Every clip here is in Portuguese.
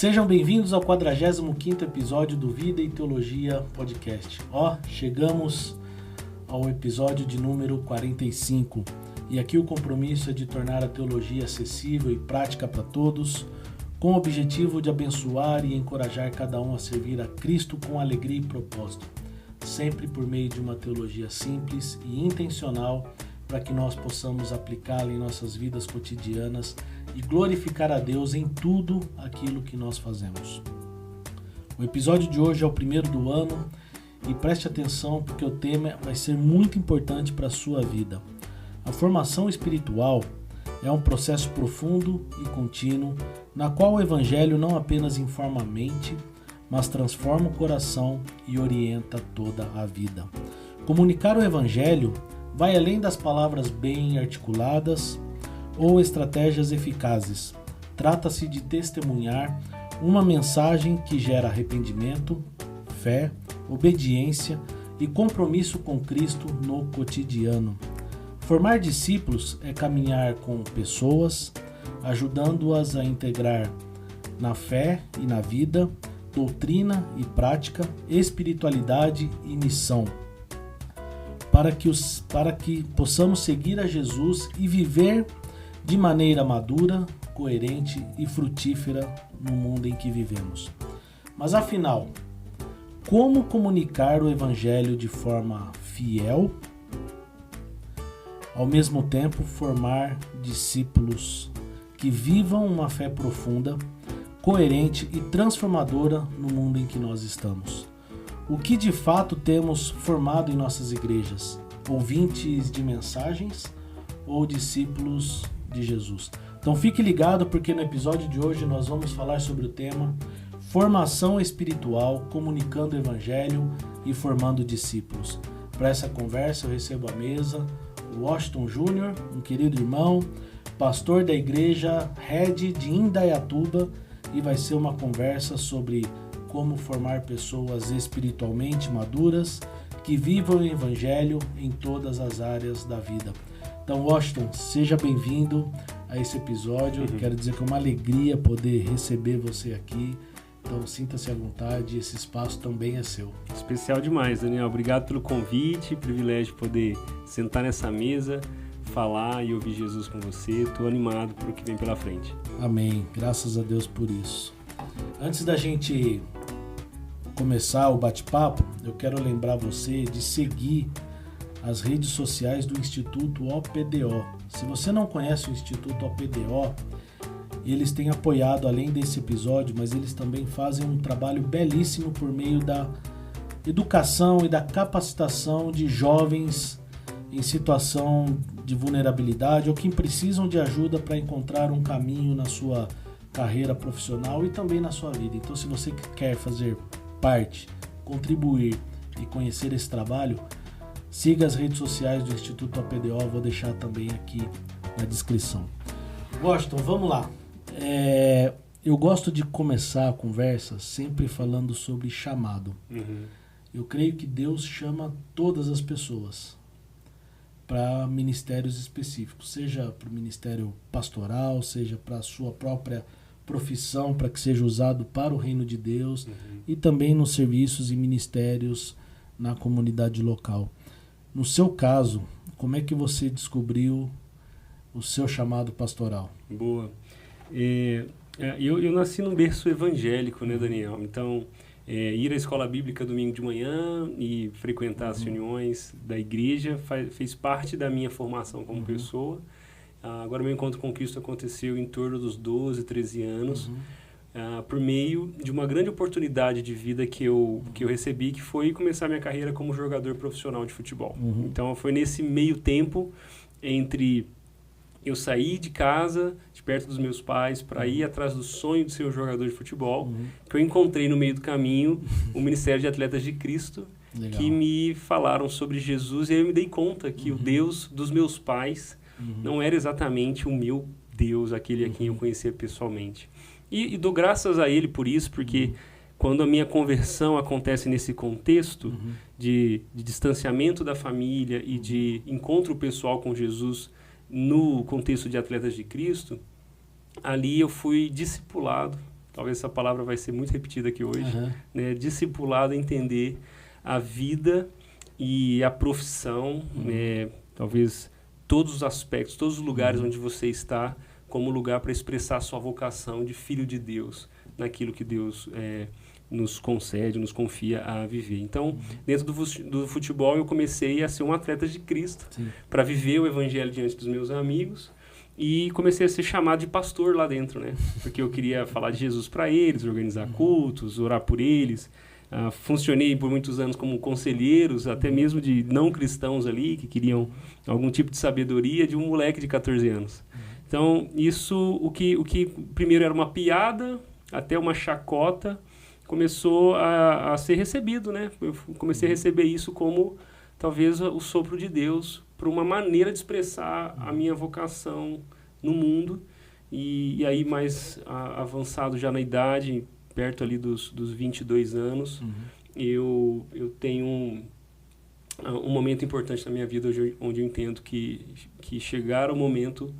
Sejam bem-vindos ao 45º episódio do Vida e Teologia Podcast. Chegamos ao episódio de número 45 e aqui o compromisso é de tornar a teologia acessível e prática para todos, com o objetivo de abençoar e encorajar cada um a servir a Cristo com alegria e propósito, sempre por meio de uma teologia simples e intencional para que nós possamos aplicá-la em nossas vidas cotidianas e glorificar a Deus em tudo aquilo que nós fazemos. O episódio de hoje é o primeiro do ano e preste atenção porque o tema vai ser muito importante para a sua vida. A formação espiritual é um processo profundo e contínuo na qual o Evangelho não apenas informa a mente, mas transforma o coração e orienta toda a vida. Comunicar o Evangelho vai além das palavras bem articuladas ou estratégias eficazes. Trata-se de testemunhar uma mensagem que gera arrependimento, fé, obediência e compromisso com Cristo no cotidiano. Formar discípulos é caminhar com pessoas, ajudando-as a integrar na fé e na vida, doutrina e prática, espiritualidade e missão, para que possamos seguir a Jesus e viver de maneira madura, coerente e frutífera no mundo em que vivemos. Mas afinal, como comunicar o Evangelho de forma fiel? Ao mesmo tempo, formar discípulos que vivam uma fé profunda, coerente e transformadora no mundo em que nós estamos. O que de fato temos formado em nossas igrejas? Ouvintes de mensagens ou discípulos de Jesus? Então fique ligado porque no episódio de hoje nós vamos falar sobre o tema Formação Espiritual, Comunicando o Evangelho e Formando Discípulos. Para essa conversa eu recebo à mesa o Washington Júnior, um querido irmão, pastor da igreja Red de Indaiatuba, e vai ser uma conversa sobre como formar pessoas espiritualmente maduras que vivam o Evangelho em todas as áreas da vida. Então, Washington, seja bem-vindo a esse episódio. Quero dizer que é uma alegria poder receber você aqui. Então, sinta-se à vontade, esse espaço também é seu. Especial demais, Daniel. Obrigado pelo convite, privilégio poder sentar nessa mesa, falar e ouvir Jesus com você. Estou animado para o que vem pela frente. Amém. Graças a Deus por isso. Antes da gente começar o bate-papo, eu quero lembrar você de seguir as redes sociais do Instituto OPDO. Se você não conhece o Instituto OPDO, eles têm apoiado, além desse episódio, mas eles também fazem um trabalho belíssimo por meio da educação e da capacitação de jovens em situação de vulnerabilidade ou que precisam de ajuda para encontrar um caminho na sua carreira profissional e também na sua vida. Então, se você quer fazer parte, contribuir e conhecer esse trabalho, siga as redes sociais do Instituto APDO, vou deixar também aqui na descrição. Washington, vamos lá. Eu gosto de começar a conversa sempre falando sobre chamado. Eu creio que Deus chama todas as pessoas para ministérios específicos, seja para o ministério pastoral, seja para a sua própria profissão, para que seja usado para o reino de Deus e também nos serviços e ministérios na comunidade local. No seu caso, como é que você descobriu o seu chamado pastoral? Boa. Eu nasci num berço evangélico, né, Daniel? Então, ir à escola bíblica domingo de manhã e frequentar as reuniões da igreja fez parte da minha formação como pessoa. Agora, meu encontro com Cristo aconteceu em torno dos 12, 13 anos, por meio de uma grande oportunidade de vida que eu recebi, que foi começar minha carreira como jogador profissional de futebol. Então, foi nesse meio tempo entre eu sair de casa, de perto dos meus pais, para ir atrás do sonho de ser um jogador de futebol, que eu encontrei no meio do caminho o Ministério de Atletas de Cristo, Legal. Que me falaram sobre Jesus, e aí eu me dei conta que o Deus dos meus pais não era exatamente o meu Deus, aquele a quem eu conhecia pessoalmente. E dou graças a Ele por isso, porque quando a minha conversão acontece nesse contexto de distanciamento da família e de encontro pessoal com Jesus no contexto de Atletas de Cristo, ali eu fui discipulado talvez essa palavra vai ser muito repetida aqui hoje, né? Discipulado, entender a vida e a profissão, né? Talvez todos os aspectos, todos os lugares onde você está, como lugar para expressar a sua vocação de filho de Deus, naquilo que Deus nos concede, nos confia a viver. Então, dentro do futebol, eu comecei a ser um atleta de Cristo, para viver o evangelho diante dos meus amigos, e comecei a ser chamado de pastor lá dentro, né? Porque eu queria falar de Jesus para eles, organizar cultos, orar por eles. Funcionei por muitos anos como conselheiros, até mesmo de não cristãos ali, que queriam algum tipo de sabedoria de um moleque de 14 anos. Então, isso, o que primeiro era uma piada, até uma chacota, começou a ser recebido, né? Eu comecei a receber isso como, talvez, o sopro de Deus para uma maneira de expressar a minha vocação no mundo. E aí, mais avançado já na idade, perto ali dos 22 anos, eu tenho um momento importante na minha vida onde eu entendo que chegar o momento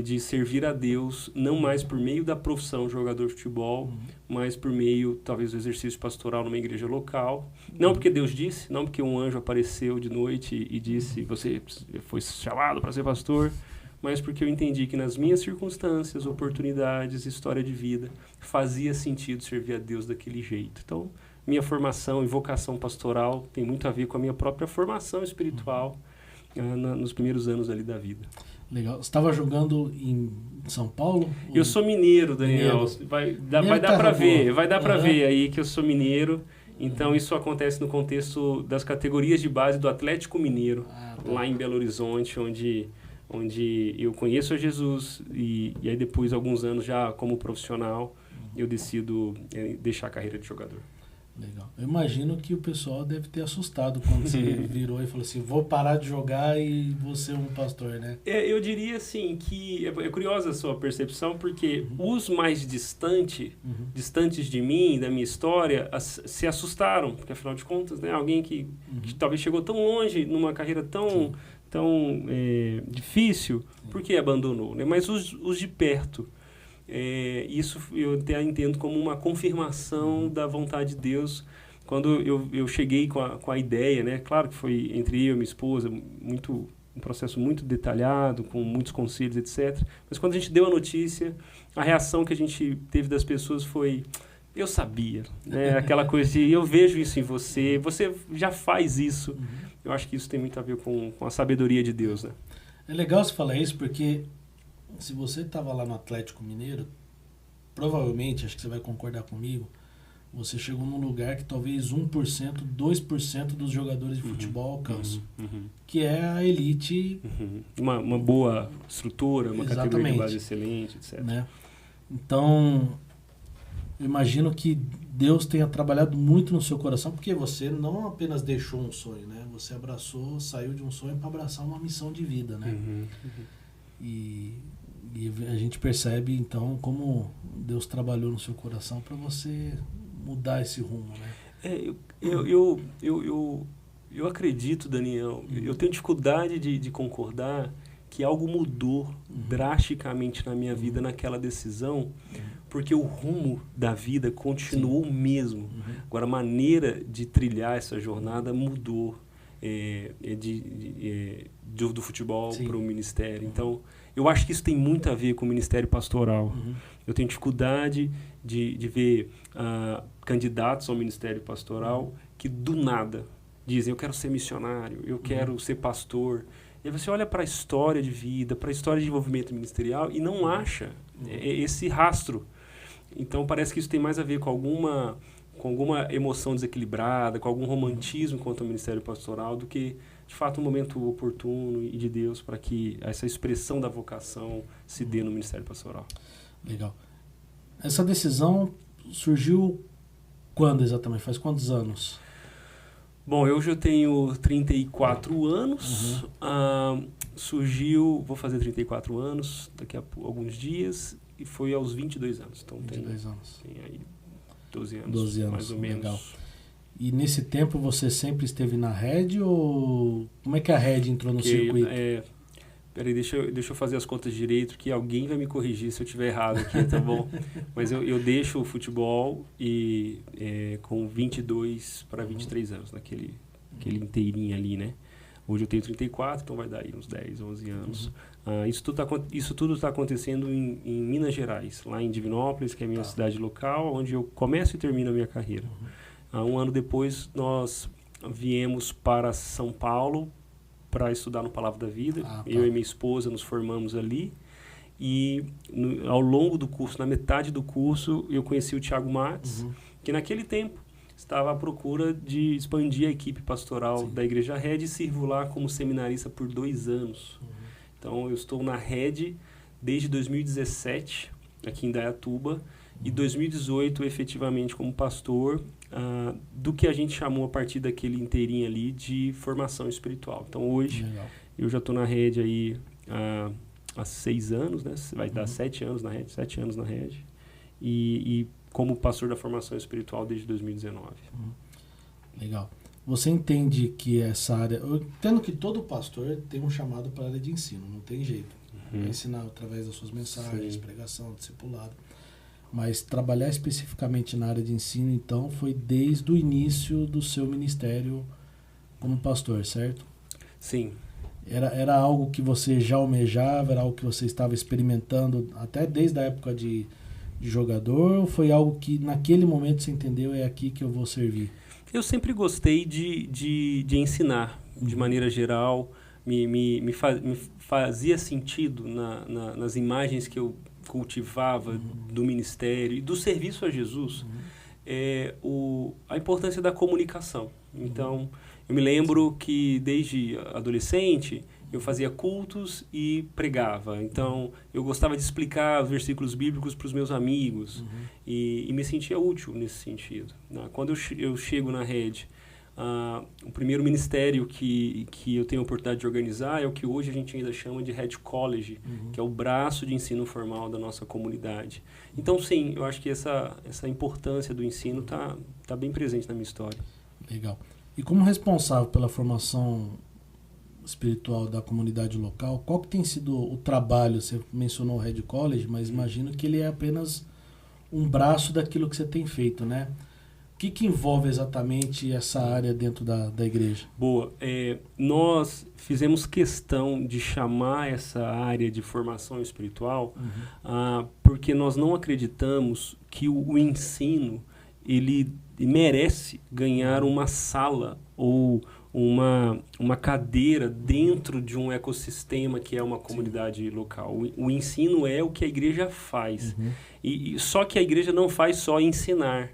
de servir a Deus, não mais por meio da profissão jogador de futebol, mas por meio, talvez, do exercício pastoral numa igreja local. Não porque Deus disse, não porque um anjo apareceu de noite e disse, você foi chamado para ser pastor, mas porque eu entendi que nas minhas circunstâncias, oportunidades, história de vida, fazia sentido servir a Deus daquele jeito. Então, minha formação e vocação pastoral tem muito a ver com a minha própria formação espiritual nos primeiros anos ali da vida. Legal. Você estava jogando em São Paulo? Eu sou mineiro, Daniel. Vai dar para ver. Vai dar para ver aí que eu sou mineiro. Então, isso acontece no contexto das categorias de base do Atlético Mineiro, lá em Belo Horizonte, onde eu conheço a Jesus e aí depois, alguns anos já como profissional, eu decido deixar a carreira de jogador. Legal. Eu imagino que o pessoal deve ter assustado quando você virou e falou assim, vou parar de jogar e vou ser um pastor, né? Eu diria assim que é curiosa a sua percepção, porque os mais distantes de mim, da minha história, se assustaram, porque afinal de contas, né, alguém que talvez chegou tão longe numa carreira tão difícil, por que abandonou? Né? Mas os de perto, isso eu até entendo como uma confirmação da vontade de Deus. Quando eu cheguei com a ideia, né? Claro que foi entre eu e minha esposa, um processo muito detalhado, com muitos conselhos, etc. Mas quando a gente deu a notícia, a reação que a gente teve das pessoas foi... Eu sabia, né? Aquela coisa de eu vejo isso em você, você já faz isso. Eu acho que isso tem muito a ver com a sabedoria de Deus, né? É legal você falar isso porque se você estava lá no Atlético Mineiro, provavelmente, acho que você vai concordar comigo, você chegou num lugar que talvez 1%, 2% dos jogadores de futebol alcançam, que é a elite. Uma boa estrutura, uma categoria de base excelente, etc. Né? Então, eu imagino que Deus tenha trabalhado muito no seu coração, porque você não apenas deixou um sonho, né? Você saiu de um sonho para abraçar uma missão de vida, né? E a gente percebe, então, como Deus trabalhou no seu coração para você mudar esse rumo, né? Eu acredito, Daniel, eu tenho dificuldade de concordar que algo mudou drasticamente na minha vida naquela decisão, porque o rumo da vida continuou o mesmo. Agora, a maneira de trilhar essa jornada mudou do futebol para o ministério. Então, eu acho que isso tem muito a ver com o ministério pastoral. Eu tenho dificuldade de ver candidatos ao ministério pastoral que, do nada, dizem, eu quero ser missionário, eu quero ser pastor. E aí você olha para a história de vida, para a história de envolvimento ministerial e não acha esse rastro. Então, parece que isso tem mais a ver com alguma emoção desequilibrada, com algum romantismo quanto ao ministério pastoral, do que, de fato, um momento oportuno e de Deus para que essa expressão da vocação se dê no ministério pastoral. Legal. Essa decisão surgiu quando exatamente? Faz quantos anos? Bom, hoje eu tenho 34 anos. Surgiu, vou fazer 34 anos daqui a alguns dias, e foi aos 22 anos. Então, 22 anos. Tem aí 12 anos, 12 anos, mais ou menos. Legal. E nesse tempo você sempre esteve na Red ou como é que a Red entrou no circuito? Peraí, deixa eu fazer as contas direito, que alguém vai me corrigir se eu estiver errado aqui, tá bom? Mas eu deixo o futebol com 22 para 23 anos, aquele inteirinho ali, né? Hoje eu tenho 34, então vai dar aí uns 10, 11 anos. Isso tudo está acontecendo em Minas Gerais, lá em Divinópolis, que é a minha cidade local, onde eu começo e termino a minha carreira. Um ano depois, nós viemos para São Paulo para estudar no Palavra da Vida. Eu e minha esposa nos formamos ali. E ao longo do curso, na metade do curso, eu conheci o Thiago Matos, que naquele tempo estava à procura de expandir a equipe pastoral da Igreja Red e sirvo lá como seminarista por 2 anos. Então, eu estou na Red desde 2017, aqui em Dayatuba, e 2018, efetivamente, como pastor do que a gente chamou a partir daquele inteirinho ali de formação espiritual. Então, hoje, eu já estou na Red aí há 6 anos, né? Vai dar 7 anos na Red, 7 anos na Red. E como pastor da formação espiritual desde 2019. Legal. Você entende que essa área... Eu entendo que todo pastor tem um chamado para a área de ensino, não tem jeito. Vai ensinar através das suas mensagens, pregação, discipulado. Mas trabalhar especificamente na área de ensino, então, foi desde o início do seu ministério como pastor, certo? Sim. Era algo que você já almejava, era algo que você estava experimentando até desde a época de jogador, ou foi algo que naquele momento você entendeu, é aqui que eu vou servir? Eu sempre gostei de ensinar, de maneira geral, me fazia sentido nas imagens que eu cultivava do ministério e do serviço a Jesus, a importância da comunicação. Então, eu me lembro que desde adolescente eu fazia cultos e pregava. Então, eu gostava de explicar versículos bíblicos para os meus amigos e me sentia útil nesse sentido. Quando eu chego na Red, o primeiro ministério que eu tenho a oportunidade de organizar é o que hoje a gente ainda chama de Red College, que é o braço de ensino formal da nossa comunidade. Então, sim, eu acho que essa importância do ensino está bem presente na minha história. Legal. E como responsável pela formação espiritual da comunidade local, qual que tem sido o trabalho? Você mencionou o Red College, mas imagino que ele é apenas um braço daquilo que você tem feito, né? O que envolve exatamente essa área dentro da igreja? Boa. Nós fizemos questão de chamar essa área de formação espiritual porque nós não acreditamos que o ensino ele merece ganhar uma sala ou uma cadeira dentro de um ecossistema que é uma comunidade local. O ensino é o que a igreja faz. E só que a igreja não faz só ensinar.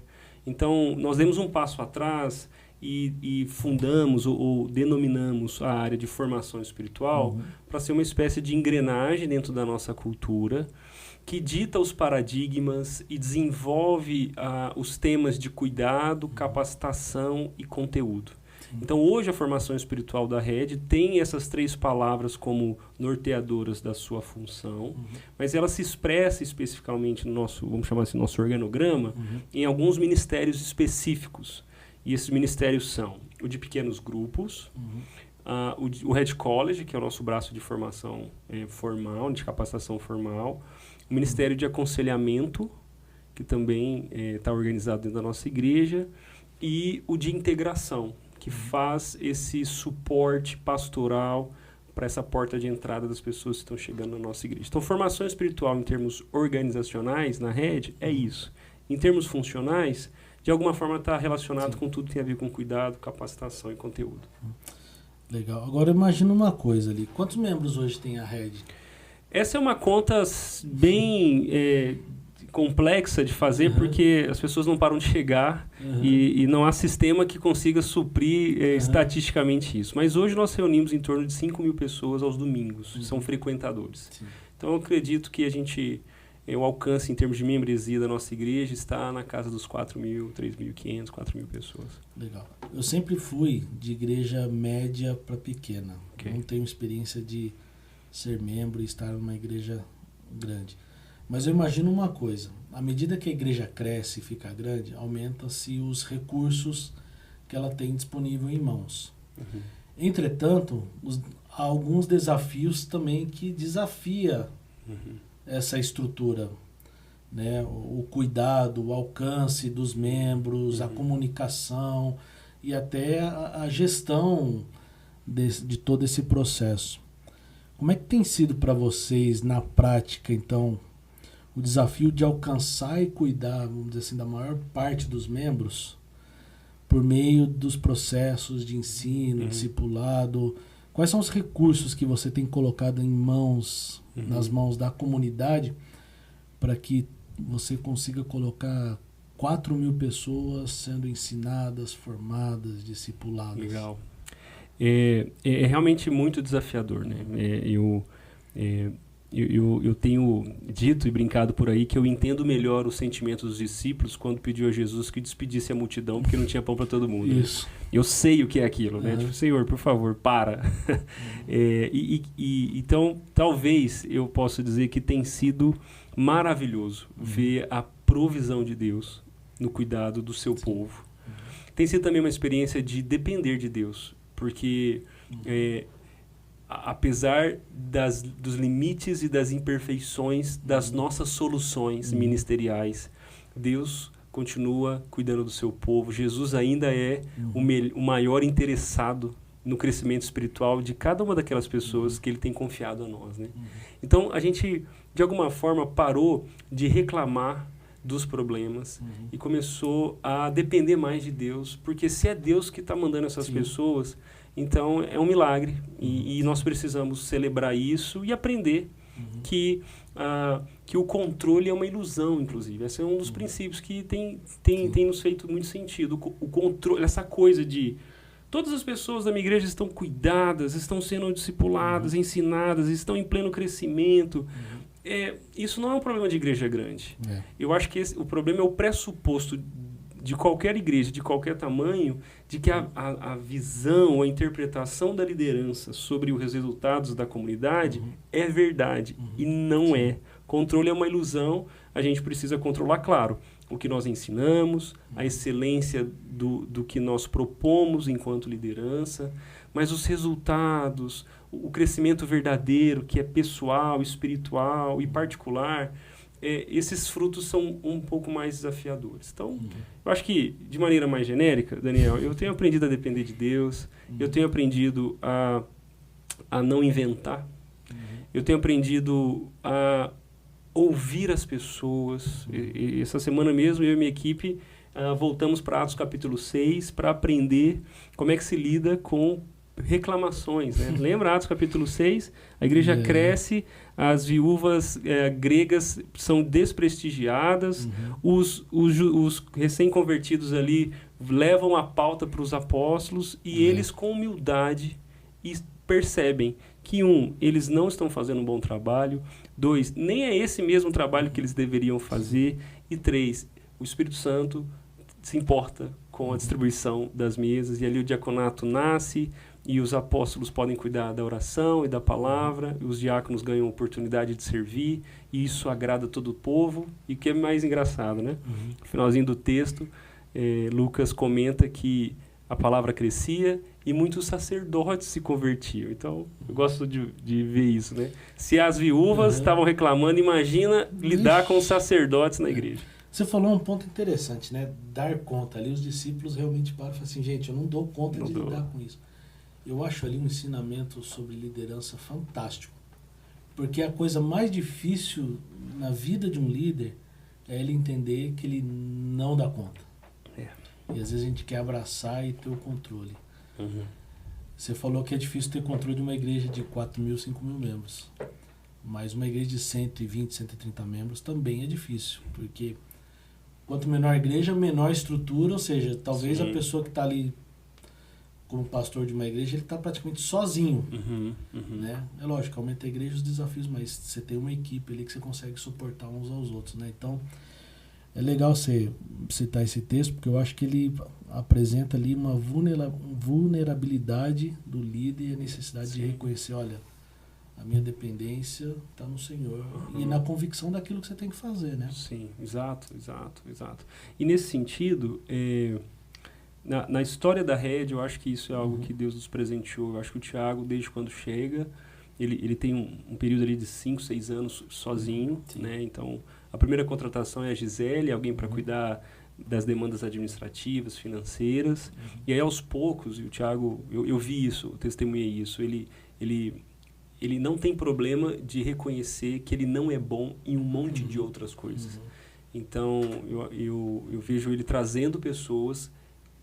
Então, nós demos um passo atrás e fundamos ou denominamos a área de formação espiritual para ser uma espécie de engrenagem dentro da nossa cultura que dita os paradigmas e desenvolve os temas de cuidado, capacitação e conteúdo. Então, hoje, a formação espiritual da Red tem essas 3 palavras como norteadoras da sua função, mas ela se expressa especificamente no nosso, vamos chamar assim, nosso organograma, em alguns ministérios específicos. E esses ministérios são o de pequenos grupos, o Red College, que é o nosso braço de formação formal, de capacitação formal, o Ministério de Aconselhamento, que também está organizado dentro da nossa igreja, e o de integração, que faz esse suporte pastoral para essa porta de entrada das pessoas que estão chegando na nossa igreja. Então, formação espiritual em termos organizacionais na Red é isso. Em termos funcionais, de alguma forma está relacionado com tudo que tem a ver com cuidado, capacitação e conteúdo. Legal. Agora, imagina uma coisa ali. Quantos membros hoje tem a Red? Essa é uma conta bem complexa de fazer, porque as pessoas não param de chegar e não há sistema que consiga suprir estatisticamente isso. Mas hoje nós reunimos em torno de 5.000 pessoas aos domingos, são frequentadores. Sim. Então eu acredito que o alcance em termos de membresia da nossa igreja está na casa dos 4.000, 3.500, 4.000 pessoas. Legal. Eu sempre fui de igreja média para pequena. Okay. Não tenho experiência de ser membro e estar numa igreja grande. Mas eu imagino uma coisa, à medida que a igreja cresce e fica grande, aumenta-se os recursos que ela tem disponível em mãos. Entretanto, há alguns desafios também que desafia essa estrutura, né? O cuidado, o alcance dos membros, a comunicação e até a gestão de todo esse processo. Como é que tem sido para vocês, na prática, então, o desafio de alcançar e cuidar, vamos dizer assim, da maior parte dos membros por meio dos processos de ensino, discipulado? Quais são os recursos que você tem colocado em mãos, nas mãos da comunidade, para que você consiga colocar 4.000 pessoas sendo ensinadas, formadas, discipuladas? Legal. É realmente muito desafiador, né? Eu tenho dito e brincado por aí que eu entendo melhor o sentimento dos discípulos quando pediu a Jesus que despedisse a multidão porque não tinha pão para todo mundo. Isso. Eu sei o que é aquilo, né? Tipo, Senhor, por favor, para. Então, talvez eu possa dizer que tem sido maravilhoso ver a provisão de Deus no cuidado do seu povo. Tem sido também uma experiência de depender de Deus, porque apesar dos limites e das imperfeições das nossas soluções ministeriais, Deus continua cuidando do seu povo. Jesus ainda é o maior interessado no crescimento espiritual de cada uma daquelas pessoas que Ele tem confiado a nós, né? Então, a gente, de alguma forma, parou de reclamar dos problemas e começou a depender mais de Deus, porque se é Deus que está mandando essas pessoas, então é um milagre e nós precisamos celebrar isso e aprender que o controle é uma ilusão, inclusive. Esse é um dos princípios que tem nos feito muito sentido. O controle, essa coisa de todas as pessoas da minha igreja estão cuidadas, estão sendo discipuladas, ensinadas, estão em pleno crescimento. Isso não é um problema de igreja grande. Eu acho que o problema é o pressuposto de qualquer igreja, de qualquer tamanho, de que a visão, a interpretação da liderança sobre os resultados da comunidade é verdade. E não é. Controle é uma ilusão, a gente precisa controlar, claro, o que nós ensinamos, a excelência do que nós propomos enquanto liderança, mas os resultados, o crescimento verdadeiro, que é pessoal, espiritual e particular, esses frutos são um pouco mais desafiadores. Então, eu acho que, de maneira mais genérica, Daniel, eu tenho aprendido a depender de Deus, eu tenho aprendido a não inventar, eu tenho aprendido a ouvir as pessoas. Essa semana mesmo, eu e minha equipe voltamos para Atos capítulo 6 para aprender como é que se lida com reclamações, né? Lembra Atos capítulo 6? A igreja cresce, as viúvas gregas são desprestigiadas, os recém-convertidos ali levam a pauta para os apóstolos e eles com humildade percebem que, eles não estão fazendo um bom trabalho, 2, nem é esse mesmo trabalho que eles deveriam fazer, e 3, o Espírito Santo se importa com a distribuição das mesas, e ali o diaconato nasce, e os apóstolos podem cuidar da oração e da palavra, e os diáconos ganham a oportunidade de servir, e isso agrada todo o povo. E o que é mais engraçado, né? No finalzinho do texto, Lucas comenta que a palavra crescia e muitos sacerdotes se convertiam. Então, eu gosto de ver isso, né? Se as viúvas estavam reclamando, imagina lidar com os sacerdotes na igreja. Você falou um ponto interessante, né? Dar conta. Ali os discípulos realmente param e falam assim, gente, eu não dou conta de lidar com isso. Eu acho ali um ensinamento sobre liderança fantástico. Porque a coisa mais difícil na vida de um líder é ele entender que ele não dá conta. E às vezes a gente quer abraçar e ter o controle. Você falou que é difícil ter controle de uma igreja de 4.000, 5.000 membros. Mas uma igreja de 120, 130 membros também é difícil. Porque quanto menor a igreja, menor a estrutura. Ou seja, talvez a pessoa que está ali como pastor de uma igreja, ele está praticamente sozinho. Né? É lógico, aumenta a igreja os desafios, mas você tem uma equipe ali que você consegue suportar uns aos outros. Né? Então, é legal você citar esse texto, porque eu acho que ele apresenta ali uma vulnerabilidade do líder e a necessidade de reconhecer, olha, a minha dependência está no Senhor e na convicção daquilo que você tem que fazer, né? Sim, exato. E nesse sentido, Na história da rede, eu acho que isso é algo que Deus nos presenteou. Eu acho que o Tiago, desde quando chega, ele tem um período ali de 5, 6 anos sozinho, né? Então, a primeira contratação é a Gisele, alguém para cuidar das demandas administrativas, financeiras. E aí, aos poucos, e o Tiago, eu vi isso, eu testemunhei isso, ele não tem problema de reconhecer que ele não é bom em um monte de outras coisas. Então, eu vejo ele trazendo pessoas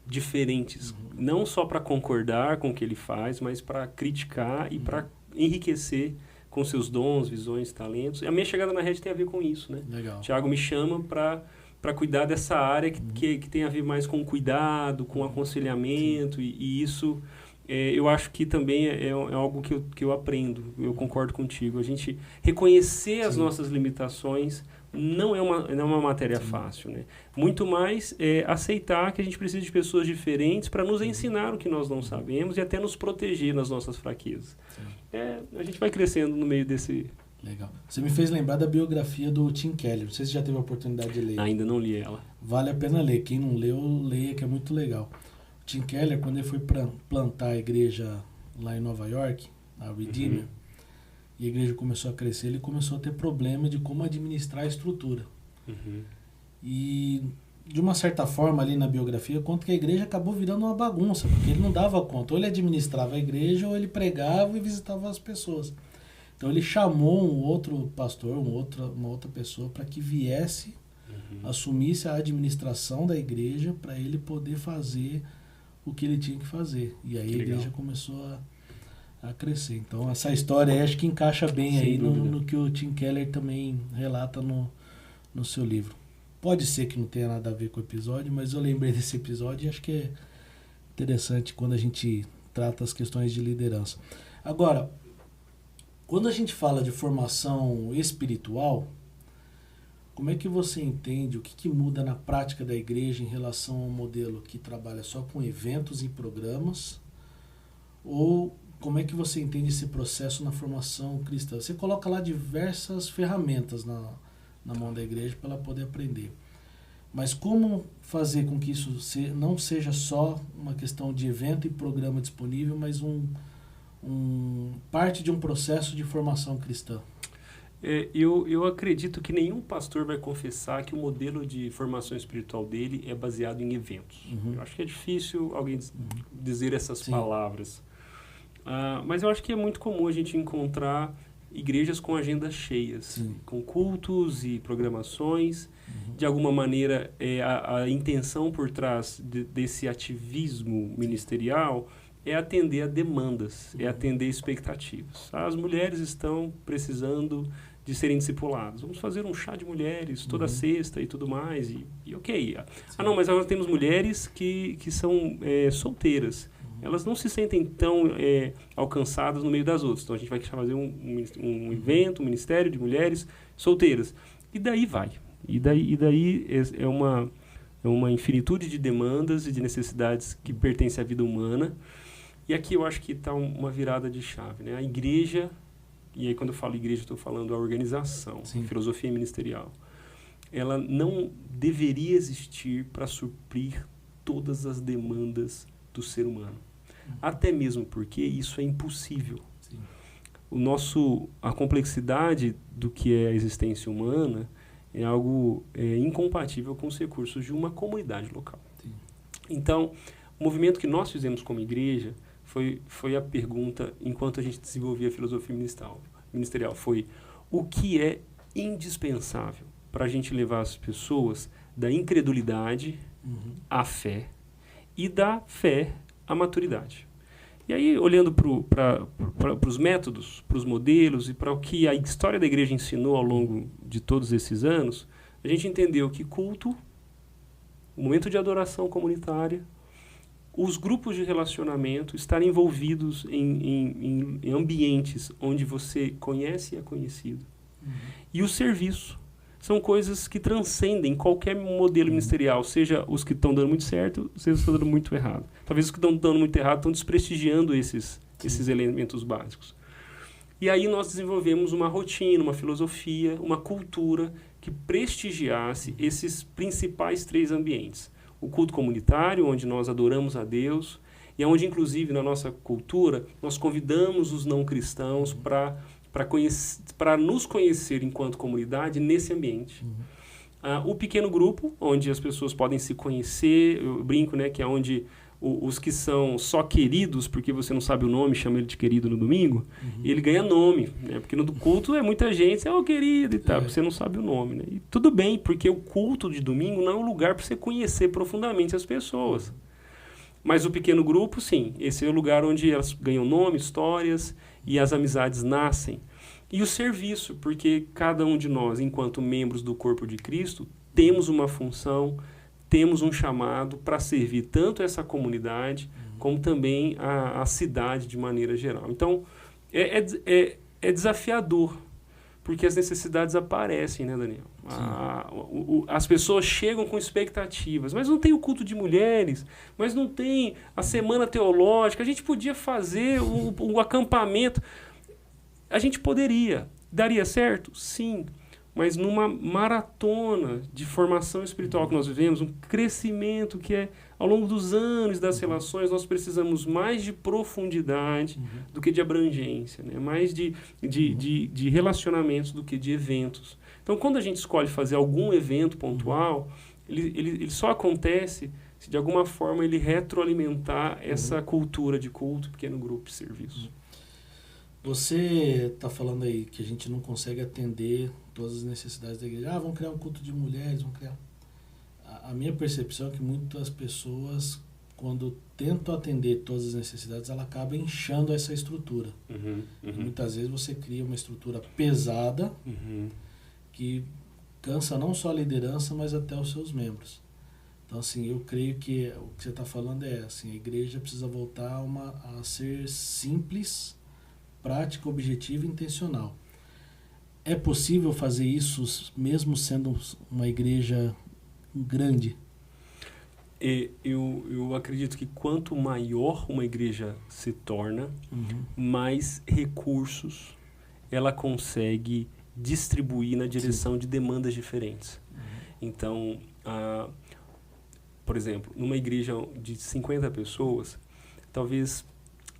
diferentes, não só para concordar com o que ele faz, mas para criticar e para enriquecer com seus dons, visões, talentos. E a minha chegada na rede tem a ver com isso, né? Legal. O Tiago me chama para cuidar dessa área que tem a ver mais com cuidado, com aconselhamento, e isso eu acho que também é algo que eu aprendo. Eu concordo contigo. A gente reconhecer as nossas limitações não é uma matéria fácil, né? Muito mais aceitar que a gente precisa de pessoas diferentes para nos ensinar o que nós não sabemos e até nos proteger nas nossas fraquezas. A gente vai crescendo no meio desse... Legal. Você me fez lembrar da biografia do Tim Keller. Não sei se já teve a oportunidade de ler. Ainda não li ela. Vale a pena ler. Quem não leu, leia, que é muito legal. O Tim Keller, quando ele foi plantar a igreja lá em Nova York, a Redeemer, e a igreja começou a crescer, ele começou a ter problema de como administrar a estrutura. E, de uma certa forma, ali na biografia, conta que a igreja acabou virando uma bagunça, porque ele não dava conta. Ou ele administrava a igreja, ou ele pregava e visitava as pessoas. Então, ele chamou um outro pastor, uma outra pessoa, para que viesse, assumisse a administração da igreja, para ele poder fazer o que ele tinha que fazer. E aí a igreja começou a crescer. Então, essa história aí acho que encaixa bem aí no que o Tim Keller também relata no seu livro. Pode ser que não tenha nada a ver com o episódio, mas eu lembrei desse episódio e acho que é interessante quando a gente trata as questões de liderança. Agora, quando a gente fala de formação espiritual, como é que você entende o que muda na prática da igreja em relação ao modelo que trabalha só com eventos e programas? Ou como é que você entende esse processo na formação cristã? Você coloca lá diversas ferramentas na mão da igreja para ela poder aprender. Mas como fazer com que isso não seja só uma questão de evento e programa disponível, mas parte de um processo de formação cristã? Eu acredito que nenhum pastor vai confessar que o modelo de formação espiritual dele é baseado em eventos. Eu acho que é difícil alguém dizer essas palavras. Mas eu acho que é muito comum a gente encontrar igrejas com agendas cheias, com cultos e programações. De alguma maneira, a intenção por trás desse ativismo ministerial é atender a demandas, é atender expectativas. As mulheres estão precisando de serem discipuladas. Vamos fazer um chá de mulheres toda sexta e tudo mais. E ok. Não, mas agora temos mulheres que são solteiras. Elas não se sentem tão alcançadas no meio das outras. Então, a gente vai fazer um evento, um ministério de mulheres solteiras. E daí vai. E daí é uma infinitude de demandas e de necessidades que pertencem à vida humana. E aqui eu acho que está uma virada de chave, né? A igreja, e aí quando eu falo igreja, estou falando a organização, a filosofia ministerial. Ela não deveria existir para suprir todas as demandas do ser humano. Até mesmo porque isso é impossível. A complexidade do que é a existência humana é algo incompatível com os recursos de uma comunidade local. Então, o movimento que nós fizemos como igreja foi a pergunta, enquanto a gente desenvolvia a filosofia ministerial, foi o que é indispensável para a gente levar as pessoas da incredulidade à fé e da fé à maturidade. E aí, olhando para os métodos, para os modelos e para o que a história da igreja ensinou ao longo de todos esses anos, a gente entendeu que culto, o momento de adoração comunitária, os grupos de relacionamento, estar envolvidos em ambientes onde você conhece e é conhecido. E o serviço. São coisas que transcendem qualquer modelo ministerial, seja os que estão dando muito certo, seja os que estão dando muito errado. Talvez os que estão dando muito errado estão desprestigiando esses elementos básicos. E aí nós desenvolvemos uma rotina, uma filosofia, uma cultura que prestigiasse esses principais 3 ambientes. o culto comunitário, onde nós adoramos a Deus, e é onde, inclusive, na nossa cultura, nós convidamos os não cristãos para nos conhecer enquanto comunidade nesse ambiente. O pequeno grupo, onde as pessoas podem se conhecer, eu brinco, né, que é onde os que são só queridos, porque você não sabe o nome, chama ele de querido no domingo, ele ganha nome, né? Porque no culto é muita gente, querido e tal, você não sabe o nome, né? E tudo bem, porque o culto de domingo não é um lugar para você conhecer profundamente as pessoas. Mas o pequeno grupo, sim, esse é o lugar onde elas ganham nome, histórias e as amizades nascem. E o serviço, porque cada um de nós, enquanto membros do corpo de Cristo, temos uma função, temos um chamado para servir tanto essa comunidade como também a cidade de maneira geral. Então, é desafiador, porque as necessidades aparecem, né, Daniel? As pessoas chegam com expectativas, mas não tem o culto de mulheres, mas não tem a semana teológica, a gente podia fazer o acampamento. A gente poderia. Daria certo? Sim. Mas numa maratona de formação espiritual que nós vivemos, um crescimento que é ao longo dos anos das relações, nós precisamos mais de profundidade do que de abrangência, né? Mais de relacionamentos do que de eventos. Então, quando a gente escolhe fazer algum evento pontual, ele só acontece se de alguma forma ele retroalimentar essa cultura de culto, pequeno grupo de serviço. Você está falando aí que a gente não consegue atender todas as necessidades da igreja. Vamos criar um culto de mulheres, vamos criar... A minha percepção é que muitas pessoas, quando tentam atender todas as necessidades, ela acaba inchando essa estrutura. Muitas vezes você cria uma estrutura pesada que cansa não só a liderança, mas até os seus membros. Então, assim, eu creio que o que você está falando é assim, a igreja precisa voltar a ser simples, prática, objetiva e intencional. É possível fazer isso mesmo sendo uma igreja grande? Eu acredito que quanto maior uma igreja se torna, mais recursos ela consegue distribuir na direção de demandas diferentes. Então, por exemplo, numa igreja de 50 pessoas, talvez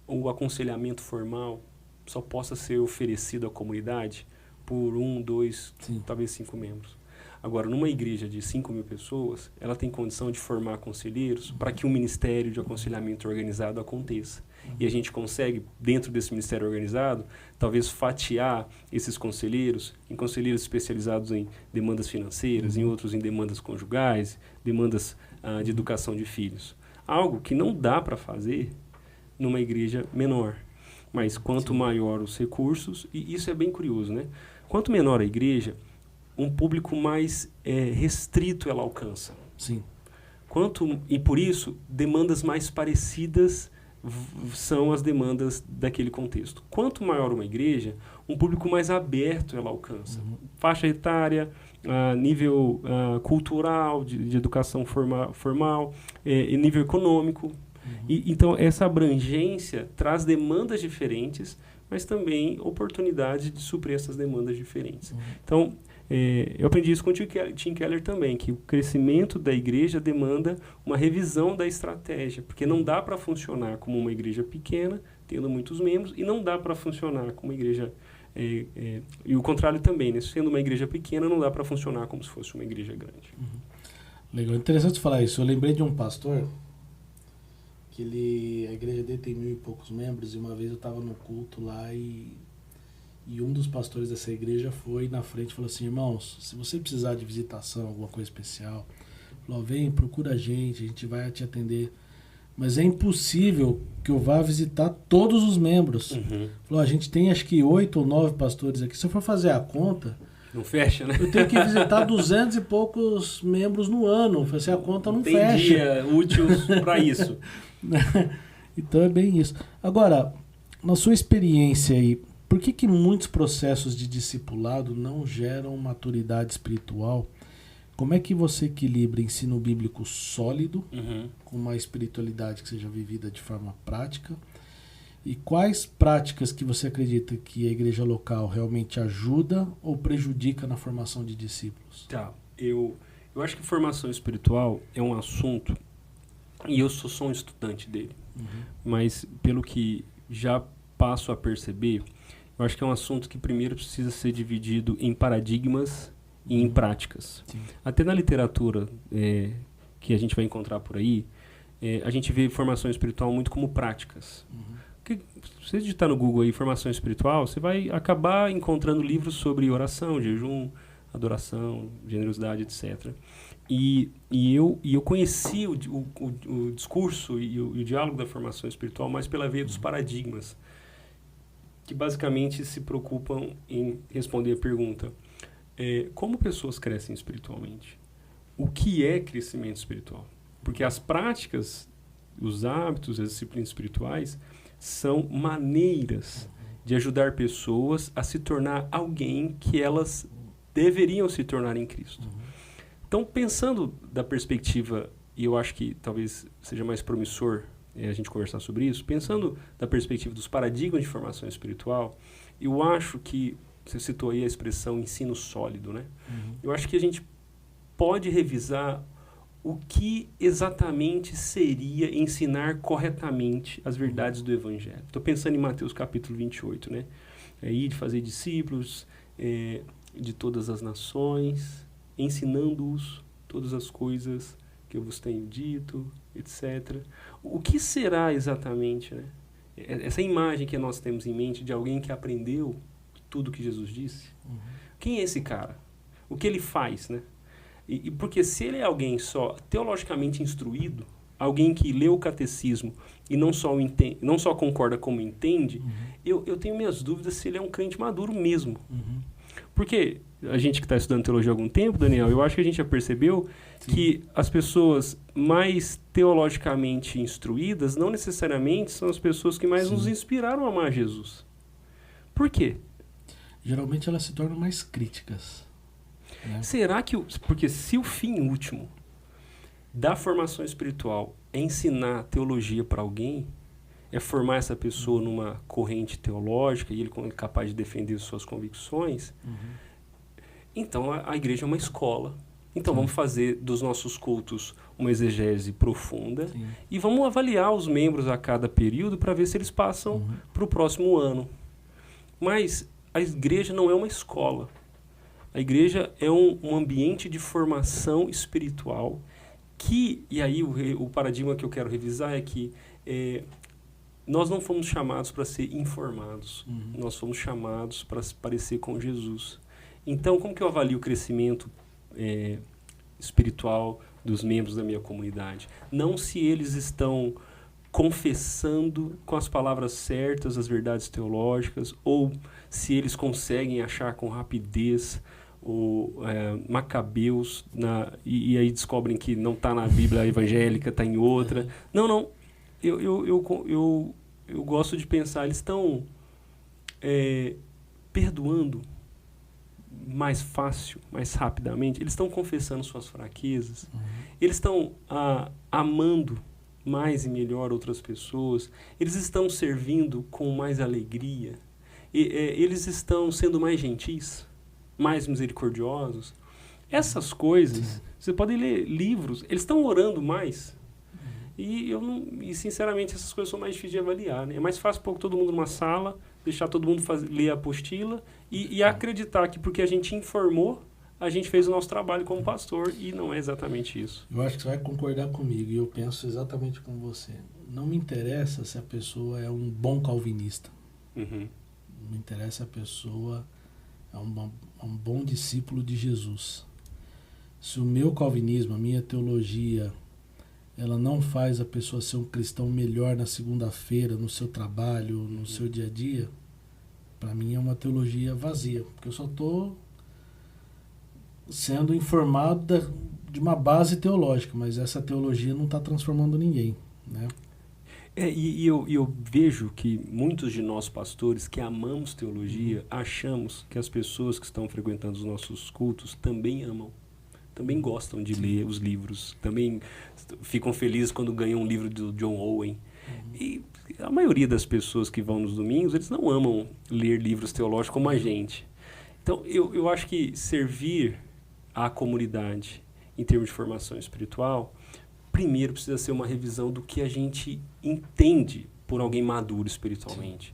o aconselhamento formal só possa ser oferecido à comunidade por 1, 2, talvez 5 membros. Agora, numa igreja de 5.000 pessoas, ela tem condição de formar conselheiros para que um ministério de aconselhamento organizado aconteça. E a gente consegue, dentro desse ministério organizado, talvez fatiar esses conselheiros em conselheiros especializados em demandas financeiras, em outros em demandas conjugais, demandas de educação de filhos. Algo que não dá para fazer numa igreja menor. Mas quanto maior os recursos, e isso é bem curioso, né? Quanto menor a igreja, um público mais restrito ela alcança. Sim. E por isso, demandas mais parecidas são as demandas daquele contexto. Quanto maior uma igreja, um público mais aberto ela alcança. Faixa etária, nível cultural, de educação formal, e nível econômico. Então, essa abrangência traz demandas diferentes, mas também oportunidade de suprir essas demandas diferentes. Então, eu aprendi isso com o Tim Keller também, que o crescimento da igreja demanda uma revisão da estratégia, porque não dá para funcionar como uma igreja pequena, tendo muitos membros, e não dá para funcionar como uma igreja... e o contrário também, né? Sendo uma igreja pequena, não dá para funcionar como se fosse uma igreja grande. Legal, interessante falar isso. Eu lembrei de um pastor que a igreja dele tem 1.000 e poucos membros, e uma vez eu estava no culto lá e um dos pastores dessa igreja foi na frente e falou assim: irmãos, se você precisar de visitação, alguma coisa especial, falou, vem, procura a gente vai te atender, mas é impossível que eu vá visitar todos os membros. Falou, a gente tem acho que 8 ou 9 pastores aqui, se eu for fazer a conta, não fecha, né? Eu tenho que visitar 200 e poucos membros no ano. Falei assim, a conta não tem fecha. Dia útil para isso. Então é bem isso. Agora, na sua experiência aí, por que muitos processos de discipulado não geram maturidade espiritual? Como é que você equilibra ensino bíblico sólido com uma espiritualidade que seja vivida de forma prática? E quais práticas que você acredita que a igreja local realmente ajuda ou prejudica na formação de discípulos? Tá, eu Eu acho que formação espiritual é um assunto, e eu sou só um estudante dele, mas pelo que já passo a perceber, eu acho que é um assunto que primeiro precisa ser dividido em paradigmas e em práticas. Sim. Até na literatura que a gente vai encontrar por aí, a gente vê formação espiritual muito como práticas. Se você digitar no Google aí formação espiritual, você vai acabar encontrando livros sobre oração, jejum, adoração, generosidade, etc. E eu conheci o discurso e o diálogo da formação espiritual mais pela veia dos paradigmas, que basicamente se preocupam em responder a pergunta: como pessoas crescem espiritualmente? O que é crescimento espiritual? Porque as práticas, os hábitos, as disciplinas espirituais são maneiras de ajudar pessoas a se tornar alguém que elas deveriam se tornar em Cristo. Então, pensando da perspectiva, e eu acho que talvez seja mais promissor a gente conversar sobre isso, pensando da perspectiva dos paradigmas de formação espiritual, eu acho que, você citou aí a expressão ensino sólido, né? Eu acho que a gente pode revisar o que exatamente seria ensinar corretamente as verdades do Evangelho. Estou pensando em Mateus capítulo 28, né? Ir de fazer discípulos de todas as nações, ensinando-os todas as coisas que eu vos tenho dito, etc. O que será exatamente, né? Essa imagem que nós temos em mente de alguém que aprendeu tudo que Jesus disse? Quem é esse cara? O que ele faz, né? E porque se ele é alguém só teologicamente instruído, alguém que leu o catecismo e não só concorda como entende, eu tenho minhas dúvidas se ele é um crente maduro mesmo. Porque a gente que está estudando teologia há algum tempo, Daniel, eu acho que a gente já percebeu que as pessoas mais teologicamente instruídas não necessariamente são as pessoas que mais nos inspiraram a amar Jesus. Por quê? Geralmente elas se tornam mais críticas. Né? Será que... Porque se o fim último da formação espiritual é ensinar teologia para alguém, é formar essa pessoa numa corrente teológica e ele é capaz de defender suas convicções, então a igreja é uma escola. Então vamos fazer dos nossos cultos uma exegese profunda e vamos avaliar os membros a cada período para ver se eles passam para o próximo ano. Mas a igreja não é uma escola. A igreja é um ambiente de formação espiritual que, e aí o paradigma que eu quero revisar é que nós não fomos chamados para ser informados, nós fomos chamados para se parecer com Jesus. Então, como que eu avalio o crescimento espiritual dos membros da minha comunidade? Não se eles estão confessando com as palavras certas as verdades teológicas, ou se eles conseguem achar com rapidez Macabeus, e aí descobrem que não está na Bíblia evangélica, está em outra. Não. Eu gosto de pensar, eles estão perdoando mais fácil, mais rapidamente, eles estão confessando suas fraquezas, eles estão amando mais e melhor outras pessoas, eles estão servindo com mais alegria, eles estão sendo mais gentis, mais misericordiosos. Essas coisas, você pode ler livros, eles estão orando mais. E sinceramente, essas coisas são mais difíceis de avaliar, né? É mais fácil pôr todo mundo numa sala, deixar todo mundo ler a apostila e acreditar que porque a gente informou, a gente fez o nosso trabalho como pastor, e não é exatamente isso. Eu acho que você vai concordar comigo, e eu penso exatamente como você. Não me interessa se a pessoa é um bom calvinista. Não me interessa se a pessoa é um bom discípulo de Jesus. Se o meu calvinismo, a minha teologia, ela não faz a pessoa ser um cristão melhor na segunda-feira, no seu trabalho, no seu dia a dia, para mim é uma teologia vazia, porque eu só estou sendo informado de uma base teológica, mas essa teologia não está transformando ninguém, né? E eu vejo que muitos de nós pastores que amamos teologia, achamos que as pessoas que estão frequentando os nossos cultos também amam. Também gostam de ler os livros, também ficam felizes quando ganham um livro do John Owen. E a maioria das pessoas que vão nos domingos, eles não amam ler livros teológicos como a gente. Então, eu acho que servir à comunidade em termos de formação espiritual, primeiro precisa ser uma revisão do que a gente entende por alguém maduro espiritualmente.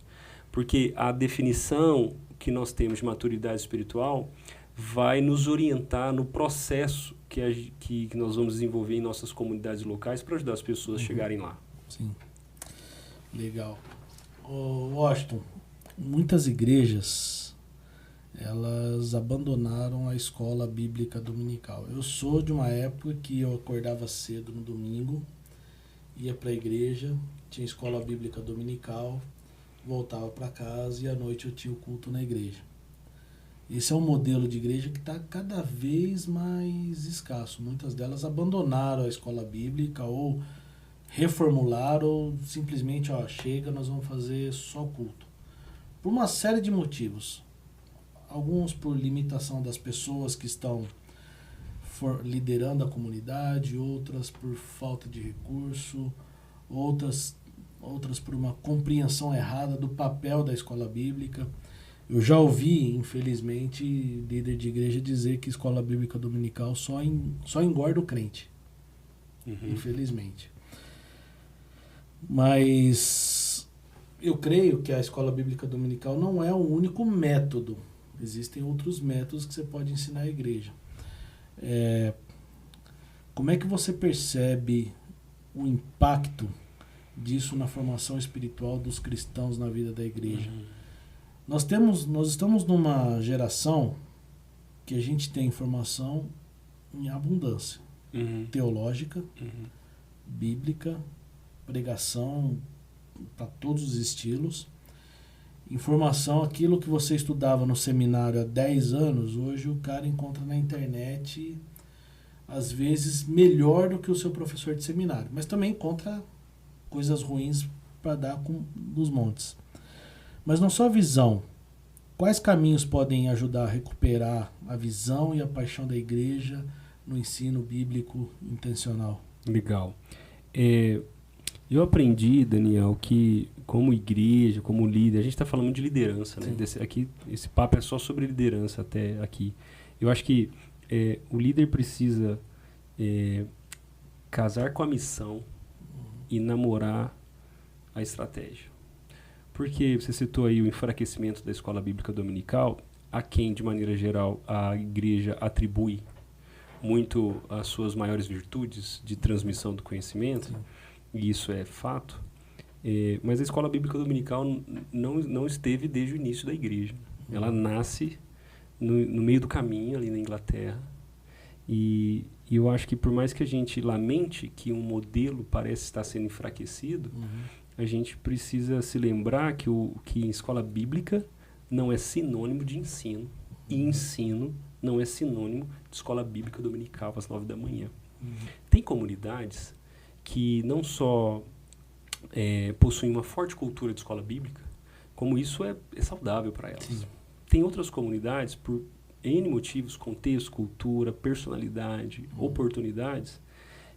Porque a definição que nós temos de maturidade espiritual vai nos orientar no processo que nós vamos desenvolver em nossas comunidades locais para ajudar as pessoas a chegarem lá. Sim. Legal. Washington, muitas igrejas, elas abandonaram a escola bíblica dominical. Eu sou de uma época que eu acordava cedo no domingo, ia para a igreja, tinha escola bíblica dominical, voltava para casa e à noite eu tinha o culto na igreja. Esse é um modelo de igreja que está cada vez mais escasso. Muitas delas abandonaram a escola bíblica ou reformularam ou simplesmente, chega, nós vamos fazer só culto. Por uma série de motivos. Alguns por limitação das pessoas que estão liderando a comunidade, outras por falta de recurso, outras por uma compreensão errada do papel da escola bíblica. Eu já ouvi, infelizmente, líder de igreja dizer que escola bíblica dominical só engorda o crente. Infelizmente. Mas eu creio que a escola bíblica dominical não é o único método. Existem outros métodos que você pode ensinar à igreja. Como é que você percebe o impacto disso na formação espiritual dos cristãos na vida da igreja? Nós estamos numa geração que a gente tem informação em abundância. Teológica, bíblica, pregação para todos os estilos. Informação, aquilo que você estudava no seminário há 10 anos, hoje o cara encontra na internet, às vezes melhor do que o seu professor de seminário, mas também encontra coisas ruins para dar nos montes. Mas na sua visão, quais caminhos podem ajudar a recuperar a visão e a paixão da igreja no ensino bíblico intencional? Legal. Eu aprendi, Daniel, que como igreja, como líder, a gente está falando de liderança, né? Esse papo é só sobre liderança até aqui. Eu acho que o líder precisa casar com a missão e namorar a estratégia. Porque você citou aí o enfraquecimento da escola bíblica dominical, a quem, de maneira geral, a igreja atribui muito as suas maiores virtudes de transmissão do conhecimento. Sim. E isso é fato, mas a escola bíblica dominical não esteve desde o início da igreja. Ela nasce no meio do caminho, ali na Inglaterra, e eu acho que por mais que a gente lamente que um modelo parece estar sendo enfraquecido, a gente precisa se lembrar que escola bíblica não é sinônimo de ensino, e ensino não é sinônimo de escola bíblica dominical às 9 da manhã. Tem comunidades que não só possuem uma forte cultura de escola bíblica, como isso é saudável para elas. Sim. Tem outras comunidades, por N motivos, contexto, cultura, personalidade, oportunidades,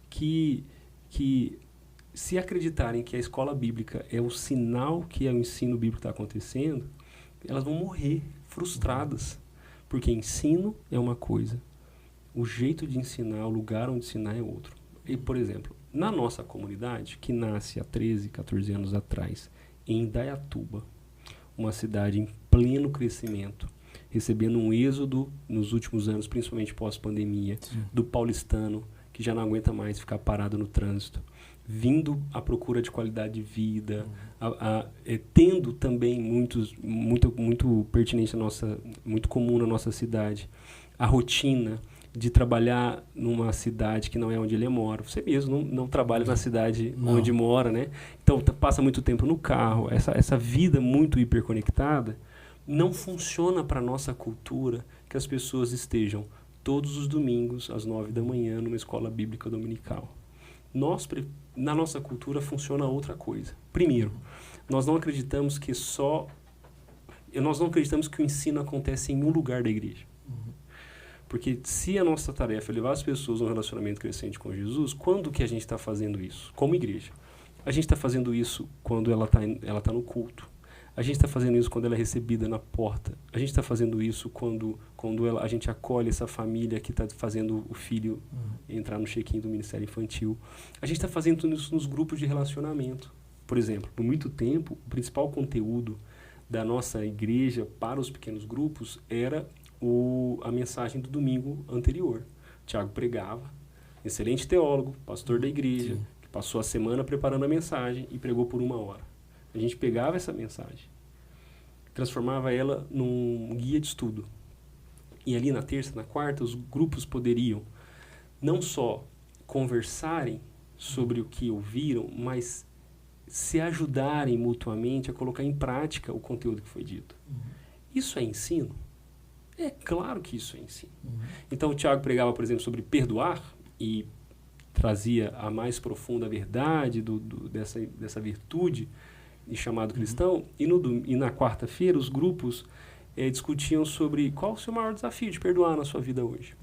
que se acreditarem que a escola bíblica é o sinal que o ensino bíblico está acontecendo, elas vão morrer frustradas, porque ensino é uma coisa, o jeito de ensinar, o lugar onde ensinar é outro. E, por exemplo, na nossa comunidade, que nasce há 13, 14 anos atrás, em Indaiatuba, uma cidade em pleno crescimento, recebendo um êxodo nos últimos anos, principalmente pós-pandemia, do paulistano, que já não aguenta mais ficar parado no trânsito, vindo à procura de qualidade de vida, tendo também muito pertinente muito comum na nossa cidade, a rotina de trabalhar numa cidade que não é onde ele mora. Você mesmo não trabalha na cidade onde mora, né? Então, passa muito tempo no carro. Essa vida muito hiperconectada não funciona para a nossa cultura que as pessoas estejam todos os domingos, às 9 da manhã, numa escola bíblica dominical. Na nossa cultura funciona outra coisa. Primeiro, nós não acreditamos que o ensino acontece em um lugar da igreja. Porque se a nossa tarefa é levar as pessoas a um relacionamento crescente com Jesus, quando que a gente está fazendo isso? Como igreja. A gente está fazendo isso quando ela tá no culto. A gente está fazendo isso quando ela é recebida na porta. A gente está fazendo isso quando a gente acolhe essa família que está fazendo o filho entrar no check-in do Ministério Infantil. A gente está fazendo isso nos grupos de relacionamento. Por exemplo, por muito tempo, o principal conteúdo da nossa igreja para os pequenos grupos era a mensagem do domingo anterior. Tiago pregava, excelente teólogo, pastor da igreja, que passou a semana preparando a mensagem e pregou por 1 hora. A gente pegava essa mensagem, transformava ela num guia de estudo. E ali na terça, na quarta, os grupos poderiam não só conversarem sobre o que ouviram, mas se ajudarem mutuamente a colocar em prática o conteúdo que foi dito. Isso é ensino? É claro que isso é ensino. Então o Tiago pregava, por exemplo, sobre perdoar e trazia a mais profunda verdade dessa virtude de chamado cristão, e na quarta-feira os grupos discutiam sobre qual o seu maior desafio de perdoar na sua vida hoje.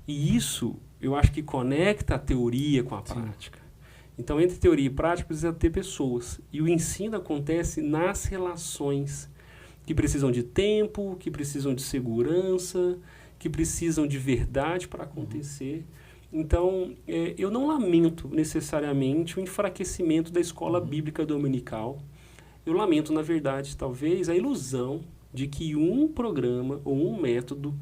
E isso, eu acho que conecta a teoria com a prática. Então, entre teoria e prática, precisa ter pessoas. E o ensino acontece nas relações que precisam de tempo, que precisam de segurança, que precisam de verdade para acontecer. Então, eu não lamento necessariamente o enfraquecimento da escola bíblica dominical. Eu lamento, na verdade, talvez, a ilusão de que um programa ou um método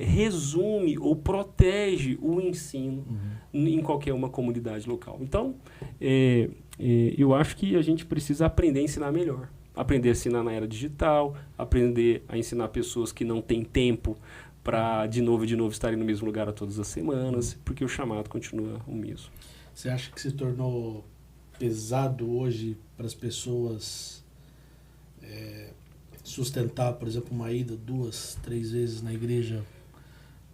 resume ou protege o ensino em qualquer uma comunidade local. Então, eu acho que a gente precisa aprender a ensinar melhor. Aprender a ensinar na era digital, aprender a ensinar pessoas que não têm tempo para, de novo estarem no mesmo lugar a todas as semanas, porque o chamado continua o mesmo. Você acha que se tornou pesado hoje para as pessoas sustentar, por exemplo, uma ida 2, 3 vezes na igreja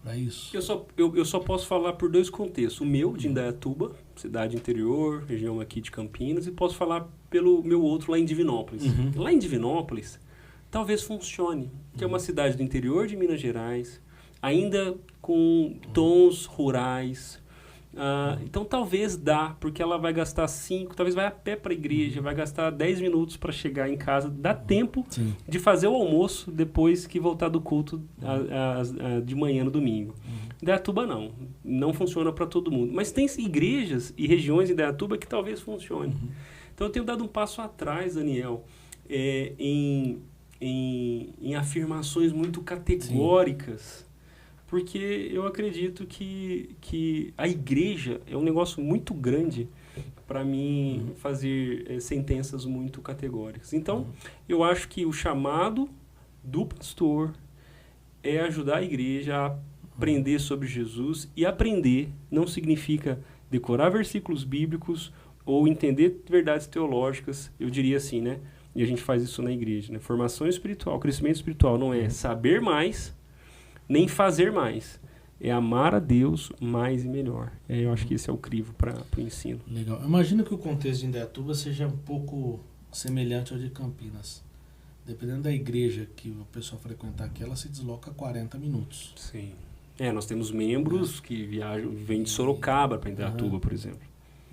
para isso? Eu só posso falar por 2 contextos. O meu, de Indaiatuba, cidade interior, região aqui de Campinas, e posso falar pelo meu outro lá em Divinópolis. Lá em Divinópolis, talvez funcione, que é uma cidade do interior de Minas Gerais, ainda com tons rurais. Então talvez dá, porque ela vai gastar 5, talvez vai a pé para a igreja, vai gastar 10 minutos para chegar em casa, dá tempo de fazer o almoço depois que voltar do culto de manhã no domingo. Indaiatuba não funciona para todo mundo, mas tem igrejas e regiões em Indaiatuba que talvez funcione. Então eu tenho dado um passo atrás, Daniel, em afirmações muito categóricas. Porque eu acredito que a igreja é um negócio muito grande para mim fazer sentenças muito categóricas. Então, eu acho que o chamado do pastor é ajudar a igreja a aprender sobre Jesus, e aprender não significa decorar versículos bíblicos ou entender verdades teológicas, eu diria assim, né? E a gente faz isso na igreja, né? Formação espiritual, crescimento espiritual não é saber mais, nem fazer mais. É amar a Deus mais e melhor. Eu acho que esse é o crivo para o ensino. Legal. Eu imagino que o contexto de Indaiatuba seja um pouco semelhante ao de Campinas. Dependendo da igreja que o pessoal frequentar aqui, ela se desloca 40 minutos. Sim. Nós temos membros que vêm de Sorocaba para Indaiatuba, por exemplo.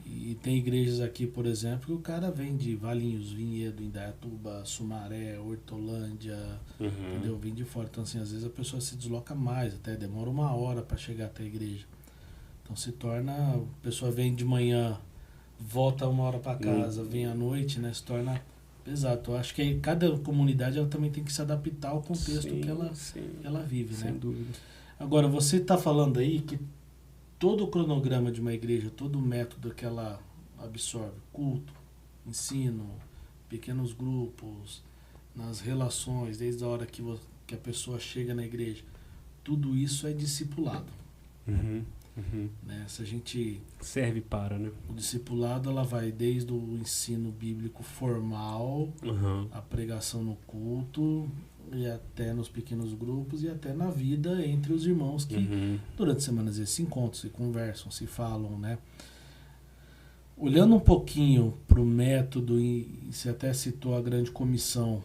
E tem igrejas aqui, por exemplo, que o cara vem de Valinhos, Vinhedo, Indaiatuba, Sumaré, Hortolândia, entendeu? Vem de fora. Então, assim, às vezes a pessoa se desloca mais, até demora 1 hora para chegar até a igreja. Então se torna, a pessoa vem de manhã, volta 1 hora para casa, vem à noite, né? Se torna pesado. Eu acho que cada comunidade ela também tem que se adaptar ao contexto que ela vive, né? Sem dúvida. Agora, você está falando aí que todo o cronograma de uma igreja, todo o método que ela absorve, culto, ensino, pequenos grupos, nas relações, desde a hora que a pessoa chega na igreja, tudo isso é discipulado. Né? Se a gente serve para, né? O discipulado ela vai desde o ensino bíblico formal, a pregação no culto, e até nos pequenos grupos, e até na vida entre os irmãos que durante a semana às vezes se encontram, se conversam, se falam, né? Olhando um pouquinho para o método, e você até citou a grande comissão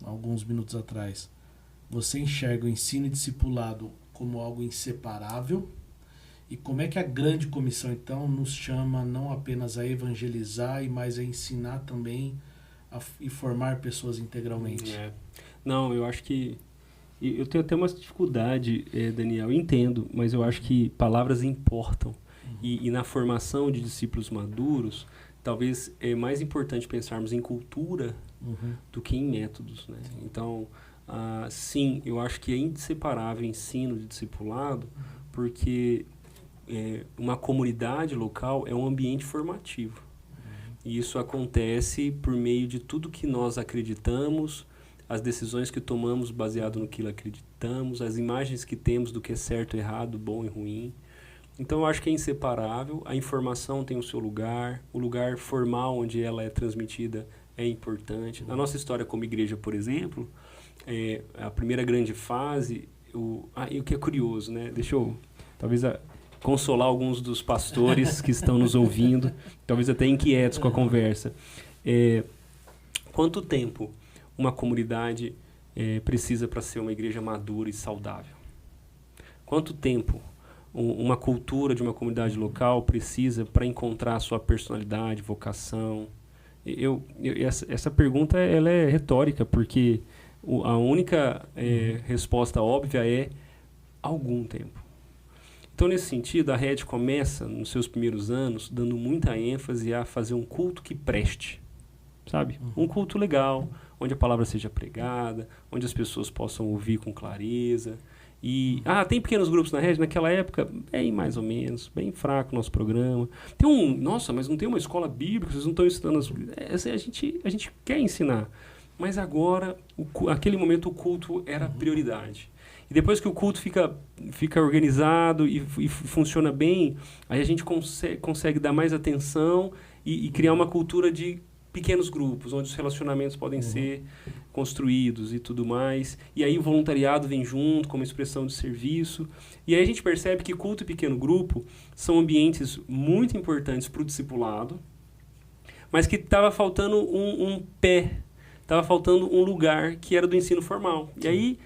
alguns minutos atrás, você enxerga o ensino e discipulado como algo inseparável? E como é que a grande comissão então nos chama não apenas a evangelizar, mas a ensinar também e formar pessoas integralmente? Não, eu acho que... Eu tenho até uma dificuldade, Daniel, eu entendo, mas eu acho que palavras importam. E na formação de discípulos maduros, talvez é mais importante pensarmos em cultura do que em métodos, né? Então, sim, eu acho que é inseparável o ensino de discipulado, porque uma comunidade local é um ambiente formativo. E isso acontece por meio de tudo que nós acreditamos, as decisões que tomamos baseado no que acreditamos, as imagens que temos do que é certo, errado, bom e ruim. Então, eu acho que é inseparável. A informação tem o seu lugar, o lugar formal onde ela é transmitida é importante. Na nossa história como igreja, por exemplo, a primeira grande fase, e o que é curioso, né? Deixa eu, talvez, consolar alguns dos pastores que estão nos ouvindo, talvez até inquietos com a conversa. Quanto tempo uma comunidade precisa para ser uma igreja madura e saudável? Quanto tempo uma cultura de uma comunidade local precisa para encontrar a sua personalidade, vocação? Essa pergunta ela é retórica, porque a única resposta óbvia é algum tempo. Então, nesse sentido, a Rede começa, nos seus primeiros anos, dando muita ênfase a fazer um culto que preste, sabe? Um culto legal, onde a palavra seja pregada, onde as pessoas possam ouvir com clareza. E, tem pequenos grupos na Rede? Naquela época, bem mais ou menos, bem fraco o nosso programa. Nossa, mas não tem uma escola bíblica, vocês não estão ensinando a gente quer ensinar. Mas agora, aquele momento, o culto era prioridade. E depois que o culto fica organizado e funciona bem, aí a gente consegue dar mais atenção e criar uma cultura de pequenos grupos, onde os relacionamentos podem ser construídos e tudo mais. E aí o voluntariado vem junto, como expressão de serviço. E aí a gente percebe que culto e pequeno grupo são ambientes muito importantes para o discipulado, mas que estava faltando um pé, estava faltando um lugar que era do ensino formal. Sim. E aí,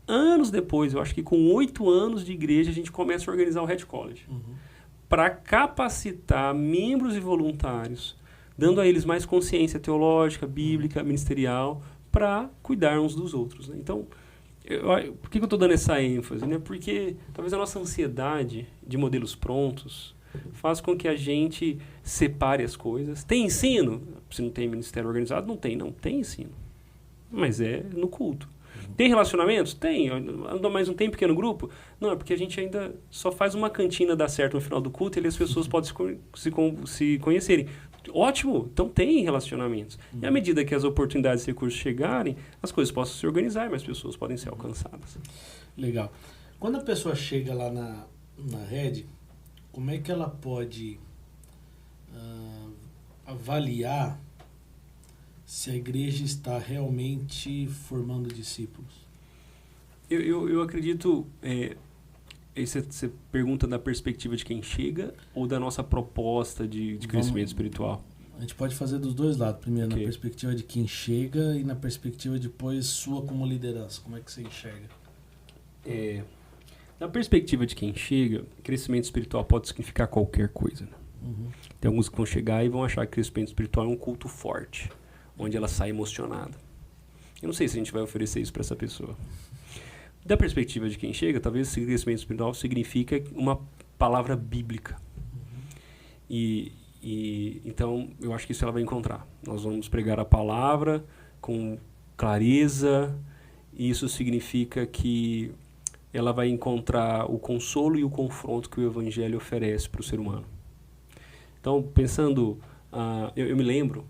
anos depois, eu acho que com 8 anos de igreja, a gente começa a organizar o Red College. Para capacitar membros e voluntários, dando a eles mais consciência teológica, bíblica, ministerial, para cuidar uns dos outros, né? Então, por que eu estou dando essa ênfase? Né? Porque talvez a nossa ansiedade de modelos prontos faz com que a gente separe as coisas. Tem ensino? Se não tem ministério organizado, não tem ensino. Mas é no culto. Tem relacionamentos? Tem. Mas não tem pequeno grupo? Não, é porque a gente ainda só faz uma cantina dar certo no final do culto e as pessoas podem se conhecerem. Ótimo, então tem relacionamentos. E à medida que as oportunidades e recursos chegarem, as coisas possam se organizar e mais pessoas podem ser alcançadas. Legal. Quando a pessoa chega lá na Rede, como é que ela pode avaliar se a igreja está realmente formando discípulos? Eu acredito... Você pergunta da perspectiva de quem chega ou da nossa proposta de crescimento espiritual? A gente pode fazer dos dois lados. Primeiro, na perspectiva de quem chega e na perspectiva depois sua como liderança. Como é que você enxerga? Na perspectiva de quem chega, crescimento espiritual pode significar qualquer coisa. Né? Tem alguns que vão chegar e vão achar que crescimento espiritual é um culto forte, onde ela sai emocionada. Eu não sei se a gente vai oferecer isso para essa pessoa. Da perspectiva de quem chega, talvez esse crescimento espiritual significa uma palavra bíblica. Então, eu acho que isso ela vai encontrar. Nós vamos pregar a palavra com clareza, e isso significa que ela vai encontrar o consolo e o confronto que o Evangelho oferece para o ser humano. Então, pensando, eu me lembro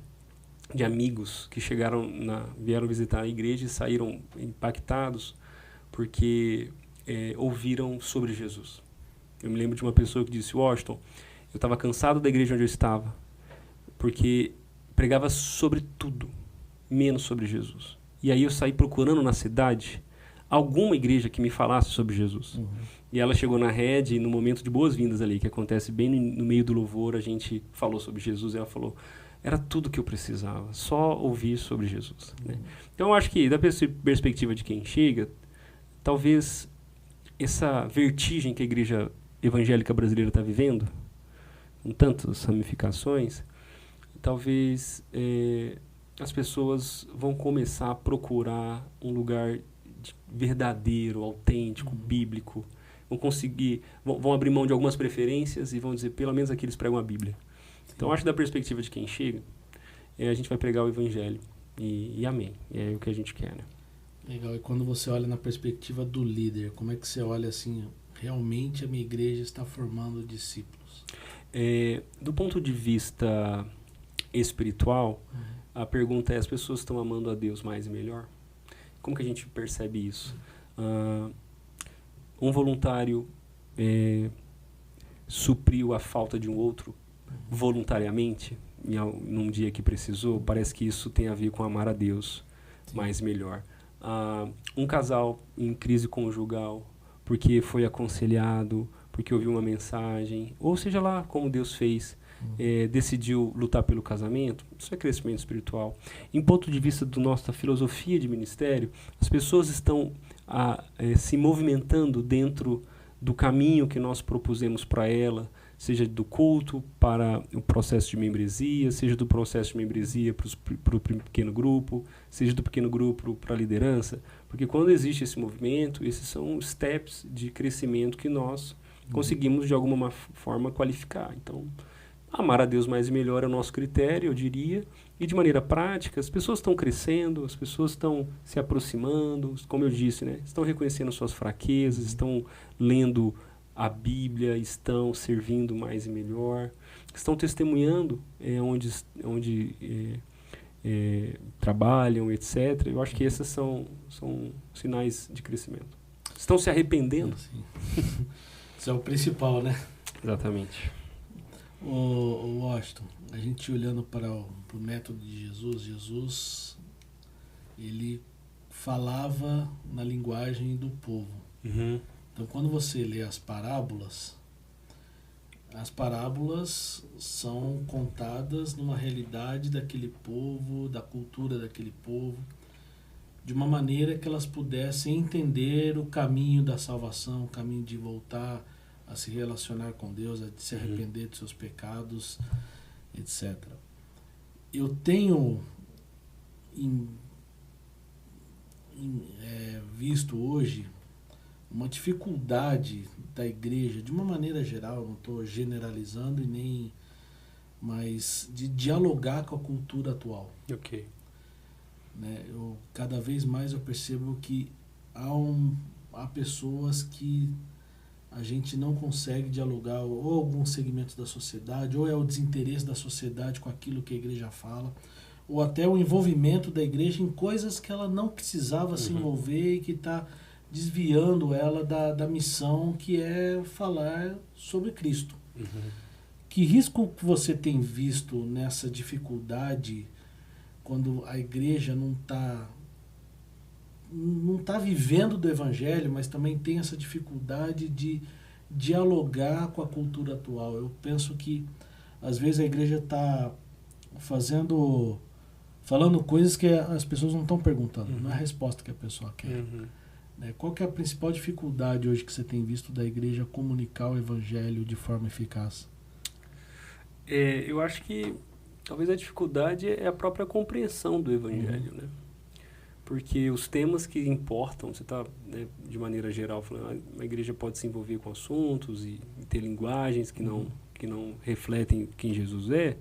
de amigos que vieram visitar a igreja e saíram impactados porque ouviram sobre Jesus. Eu me lembro de uma pessoa que disse: Washington, eu estava cansado da igreja onde eu estava, porque pregava sobre tudo, menos sobre Jesus. E aí eu saí procurando na cidade alguma igreja que me falasse sobre Jesus. E ela chegou na Rede, e no momento de boas-vindas ali, que acontece bem no meio do louvor, a gente falou sobre Jesus, e ela falou: era tudo que eu precisava, só ouvir sobre Jesus. Né? Então eu acho que, da perspectiva de quem chega, talvez essa vertigem que a igreja evangélica brasileira está vivendo, com tantas ramificações, talvez as pessoas vão começar a procurar um lugar verdadeiro, autêntico, bíblico. Vão abrir mão de algumas preferências e vão dizer, pelo menos aqui eles pregam a Bíblia. Sim. Então, acho que da perspectiva de quem chega, a gente vai pregar o Evangelho. E amém. É o que a gente quer, né? Legal. E quando você olha na perspectiva do líder, como é que você olha assim, realmente a minha igreja está formando discípulos? Do ponto de vista espiritual, a pergunta é, as pessoas estão amando a Deus mais e melhor? Como que a gente percebe isso? Um voluntário supriu a falta de um outro voluntariamente, num dia que precisou. Parece que isso tem a ver com amar a Deus mais e melhor. Um casal em crise conjugal, porque foi aconselhado, porque ouviu uma mensagem, ou seja lá como Deus fez, decidiu lutar pelo casamento, isso é crescimento espiritual. Em ponto de vista da nossa filosofia de ministério, as pessoas estão se movimentando dentro do caminho que nós propusemos para ela, seja do culto para o processo de membresia, seja do processo de membresia para o pequeno grupo, seja do pequeno grupo para a liderança, porque quando existe esse movimento, esses são steps de crescimento que nós conseguimos de alguma forma qualificar. Então, amar a Deus mais e melhor é o nosso critério, eu diria, e de maneira prática, as pessoas estão crescendo, as pessoas estão se aproximando, como eu disse, né? Estão reconhecendo suas fraquezas, estão lendo a Bíblia, estão servindo mais e melhor, estão testemunhando onde trabalham, etc. Eu acho que esses são sinais de crescimento. Estão se arrependendo. Isso é o principal, né? Exatamente. O Washington, a gente olhando para o método de Jesus, ele falava na linguagem do povo. Uhum. Então, quando você lê as parábolas são contadas numa realidade daquele povo, da cultura daquele povo, de uma maneira que elas pudessem entender o caminho da salvação, o caminho de voltar a se relacionar com Deus, a se arrepender dos seus pecados, etc. Eu tenho visto hoje uma dificuldade da igreja, de uma maneira geral, não estou generalizando mas de dialogar com a cultura atual. Ok. Né? Cada vez mais eu percebo que há pessoas que a gente não consegue dialogar, ou alguns segmentos da sociedade, ou é o desinteresse da sociedade com aquilo que a igreja fala, ou até o envolvimento da igreja em coisas que ela não precisava se envolver e que está desviando ela da missão, que é falar sobre Cristo. Que risco que você tem visto nessa dificuldade quando a igreja não está vivendo do evangelho, mas também tem essa dificuldade de dialogar com a cultura atual? Eu penso que às vezes a igreja está falando coisas que as pessoas não estão perguntando, não é a resposta que a pessoa quer. Qual que é a principal dificuldade hoje que você tem visto da igreja comunicar o evangelho de forma eficaz? Eu acho que talvez a dificuldade é a própria compreensão do evangelho, né? Porque os temas que importam, você está, né, de maneira geral falando, a igreja pode se envolver com assuntos e ter linguagens que não refletem quem Jesus é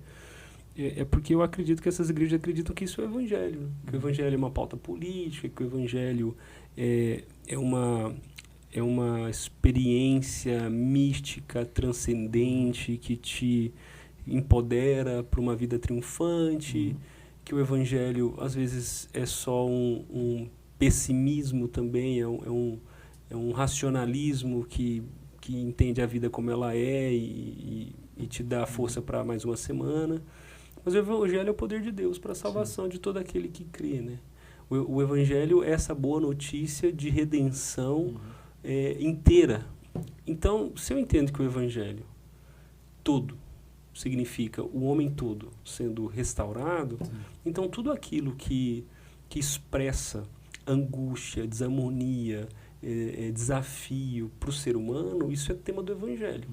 porque eu acredito que essas igrejas acreditam que isso é o evangelho, né? Que o evangelho é uma pauta política, que o evangelho é uma experiência mística, transcendente, que te empodera para uma vida triunfante, que o evangelho às vezes é só um pessimismo também, é um racionalismo que entende a vida como ela é e te dá força para mais uma semana. Mas o evangelho é o poder de Deus para a salvação de todo aquele que crê, né? O evangelho é essa boa notícia de redenção inteira. Então, se eu entendo que o evangelho todo significa o homem todo sendo restaurado, então tudo aquilo que expressa angústia, desarmonia, desafio para o ser humano, isso é tema do evangelho.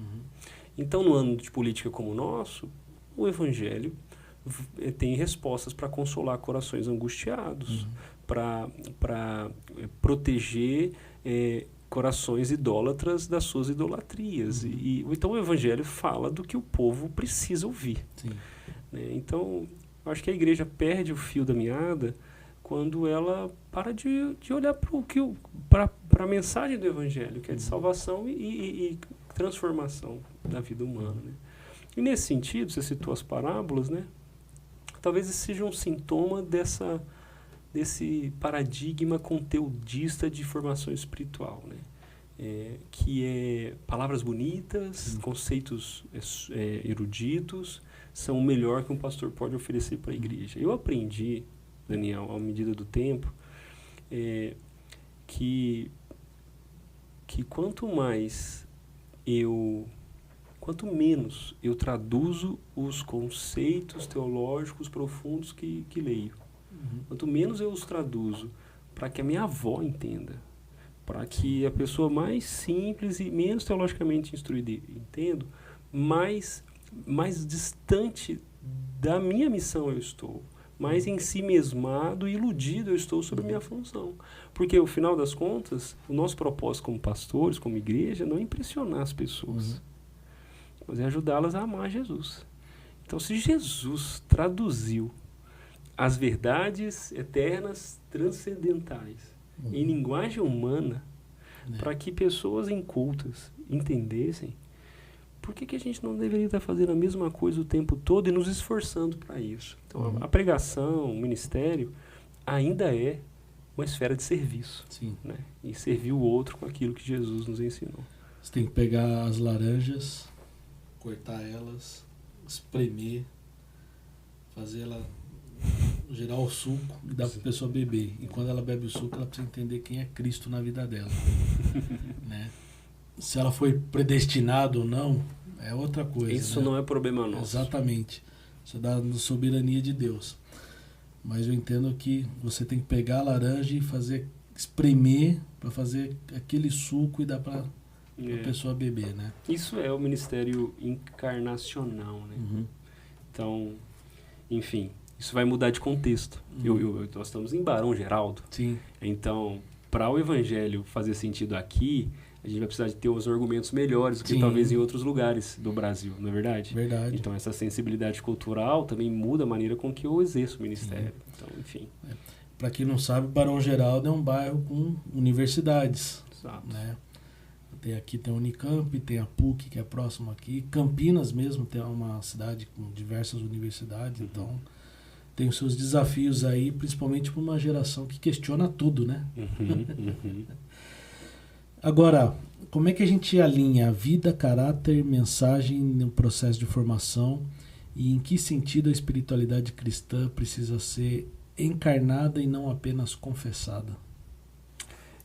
Então, no ano de política como o nosso, o evangelho tem respostas para consolar corações angustiados, para proteger corações idólatras das suas idolatrias. Então o Evangelho fala do que o povo precisa ouvir. Sim. Né? Então, eu acho que a igreja perde o fio da meada quando ela para de olhar para a mensagem do Evangelho, que é de salvação e transformação da vida humana. Né? E nesse sentido, você citou as parábolas, né? Talvez esse seja um sintoma desse paradigma conteudista de formação espiritual, né? Que é palavras bonitas, conceitos eruditos, são o melhor que um pastor pode oferecer para a igreja. Eu aprendi, Daniel, à medida do tempo, que quanto menos eu traduzo os conceitos teológicos profundos que leio, quanto menos eu os traduzo para que a minha avó entenda, para que a pessoa mais simples e menos teologicamente instruída entenda, mais distante da minha missão eu estou, mais ensimesmado e iludido eu estou sobre a minha função. Porque, ao final das contas, o nosso propósito como pastores, como igreja, não é impressionar as pessoas, mas é ajudá-las a amar Jesus. Então, se Jesus traduziu as verdades eternas, transcendentais, em linguagem humana, para que pessoas incultas entendessem, por que a gente não deveria estar fazendo a mesma coisa o tempo todo e nos esforçando para isso? Então, a pregação, o ministério, ainda é uma esfera de serviço. Sim. Né? E servir o outro com aquilo que Jesus nos ensinou. Você tem que pegar as laranjas, cortar elas, espremer, fazer ela gerar o suco e dar para a pessoa beber. E quando ela bebe o suco, ela precisa entender quem é Cristo na vida dela. Né? Se ela foi predestinada ou não, é outra coisa. Isso, né? não é problema nosso. Exatamente. Isso é da soberania de Deus. Mas eu entendo que você tem que pegar a laranja e espremer para fazer aquele suco e dar para a pessoa beber, né? Isso é o ministério encarnacional, né? Então, enfim, isso vai mudar de contexto. Nós estamos em Barão Geraldo. Sim. Então, para o evangelho fazer sentido aqui, a gente vai precisar de ter os argumentos melhores do que talvez em outros lugares do Brasil, não é verdade? Verdade. Então, essa sensibilidade cultural também muda a maneira com que eu exerço o ministério. Então, enfim. Para quem não sabe, Barão Geraldo é um bairro com universidades. Exato. Né? Aqui tem a Unicamp, tem a PUC, que é próximo aqui. Campinas mesmo tem uma cidade com diversas universidades. Então, tem os seus desafios aí, principalmente para uma geração que questiona tudo, né? Agora, como é que a gente alinha vida, caráter, mensagem no processo de formação e em que sentido a espiritualidade cristã precisa ser encarnada e não apenas confessada?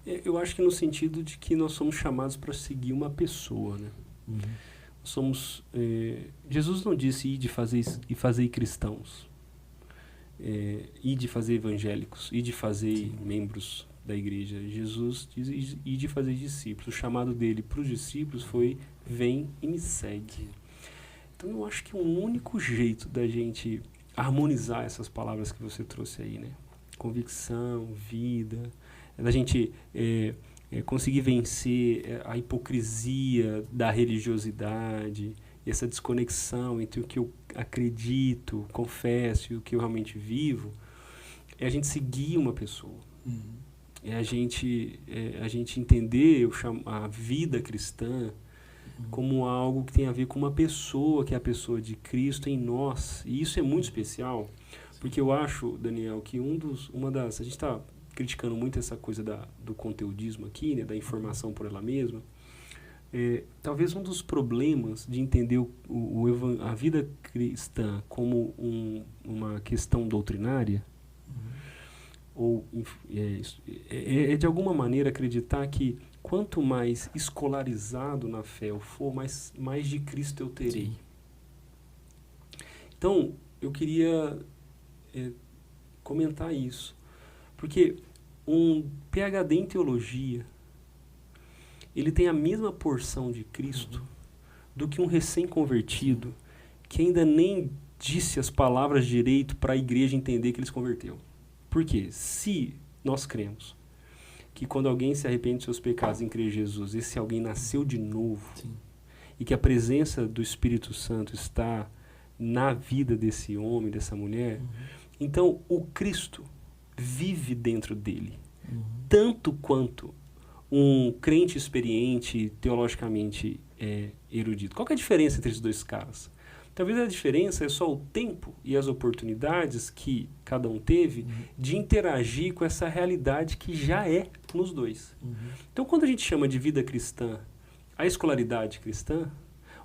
Eu acho que no sentido de que nós somos chamados para seguir uma pessoa, né? Jesus não disse ir de fazer cristãos, ir de fazer evangélicos, ir de fazer membros da igreja. Jesus diz ir de fazer discípulos. O chamado dele para os discípulos foi: vem e me segue. Então eu acho que o único jeito da gente harmonizar essas palavras que você trouxe aí, né? Convicção, vida, da gente conseguir vencer a hipocrisia da religiosidade, essa desconexão entre o que eu acredito, confesso e o que eu realmente vivo, é a gente seguir uma pessoa. É a gente entender a vida cristã como algo que tem a ver com uma pessoa, que é a pessoa de Cristo em nós. E isso é muito especial, porque eu acho, Daniel, que a gente está criticando muito essa coisa do conteudismo aqui, né, da informação por ela mesma. Talvez um dos problemas de entender a vida cristã como uma questão doutrinária, ou de alguma maneira acreditar que quanto mais escolarizado na fé eu for, mais de Cristo eu terei. Sim. Então, eu queria comentar isso, porque um PhD em teologia, ele tem a mesma porção de Cristo do que um recém-convertido que ainda nem disse as palavras direito para a igreja entender que ele se converteu. Por quê? Se nós cremos que quando alguém se arrepende dos seus pecados em crer em Jesus, esse alguém nasceu de novo, sim, e que a presença do Espírito Santo está na vida desse homem, dessa mulher, então o Cristo vive dentro dele, tanto quanto um crente experiente, teologicamente erudito. Qual que é a diferença entre esses dois caras? Talvez a diferença é só o tempo e as oportunidades que cada um teve de interagir com essa realidade que já é nos dois. Então, quando a gente chama de vida cristã a escolaridade cristã,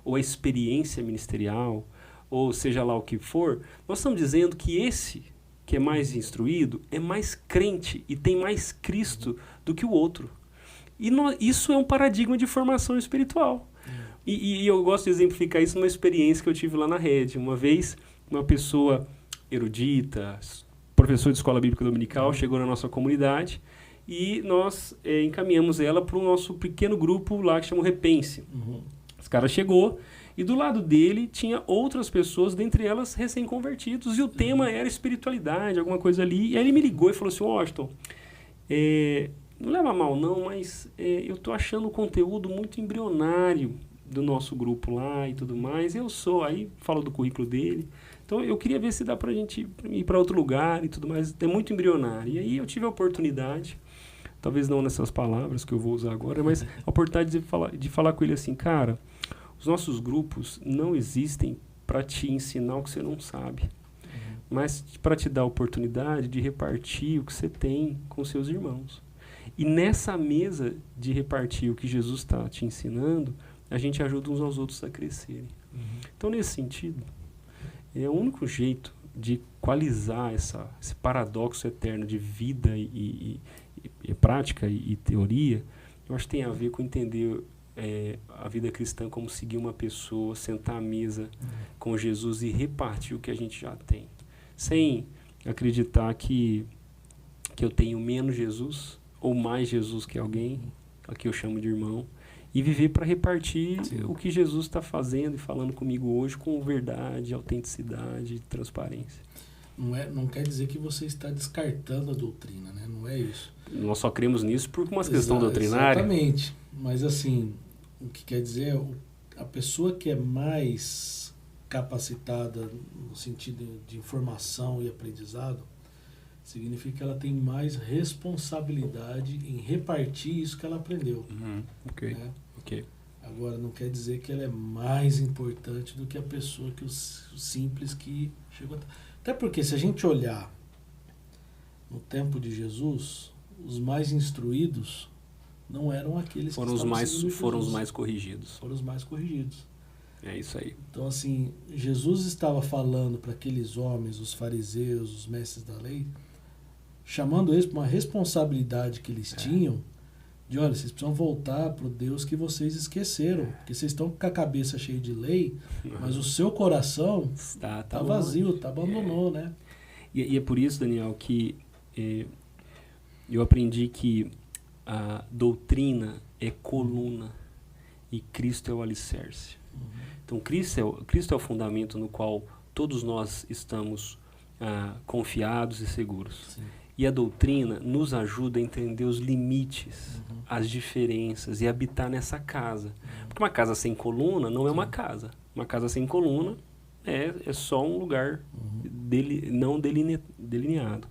ou a experiência ministerial, ou seja lá o que for, nós estamos dizendo que esse que é mais instruído é mais crente e tem mais Cristo do que o outro. E isso é um paradigma de formação espiritual. E eu gosto de exemplificar isso numa experiência que eu tive lá na rede. Uma vez, uma pessoa erudita, professor de escola bíblica dominical, chegou na nossa comunidade e nós encaminhamos ela para o nosso pequeno grupo lá que chama Repense. Esse cara chegou e do lado dele tinha outras pessoas, dentre elas recém-convertidos, e o tema era espiritualidade, alguma coisa ali. E aí ele me ligou e falou assim: Washington, não leva mal não, mas eu tô achando o conteúdo muito embrionário do nosso grupo lá e tudo mais. Aí fala do currículo dele. Então eu queria ver se dá pra gente ir para outro lugar e tudo mais. É muito embrionário. E aí eu tive a oportunidade, talvez não nessas palavras que eu vou usar agora, mas a oportunidade de falar com ele assim: cara, os nossos grupos não existem para te ensinar o que você não sabe, mas para te dar a oportunidade de repartir o que você tem com seus irmãos. E nessa mesa de repartir o que Jesus está te ensinando, a gente ajuda uns aos outros a crescerem. Então, nesse sentido, é o único jeito de equalizar esse paradoxo eterno de vida e prática e teoria. Eu acho que tem a ver com entender a vida cristã como seguir uma pessoa, sentar à mesa com Jesus e repartir o que a gente já tem, sem acreditar que eu tenho menos Jesus ou mais Jesus que alguém, a que eu chamo de irmão, e viver para repartir o que Jesus está fazendo e falando comigo hoje com verdade, autenticidade e transparência. Não quer dizer que você está descartando a doutrina, né? Não é isso. Nós só cremos nisso por uma questão doutrinária. Exatamente. Mas assim, o que quer dizer é a pessoa que é mais capacitada no sentido de informação e aprendizado, significa que ela tem mais responsabilidade em repartir isso que ela aprendeu. Né? Agora, não quer dizer que ela é mais importante do que a pessoa, que o simples que chegou. Até porque, se a gente olhar no tempo de Jesus, os mais instruídos não eram aqueles foram que os mais corrigidos. Foram os mais corrigidos. É isso aí. Então, assim, Jesus estava falando para aqueles homens, os fariseus, os mestres da lei, chamando eles para uma responsabilidade que eles tinham, de, olha, vocês precisam voltar para o Deus que vocês esqueceram, porque vocês estão com a cabeça cheia de lei, mas o seu coração está vazio, abandonou, né? E é por isso, Daniel, que eu aprendi que a doutrina é coluna e Cristo é o alicerce. Então, Cristo é o fundamento no qual todos nós estamos confiados e seguros. Sim. E a doutrina nos ajuda a entender os limites, as diferenças e habitar nessa casa. Porque uma casa sem coluna não é uma casa. Uma casa sem coluna é só um lugar não delineado.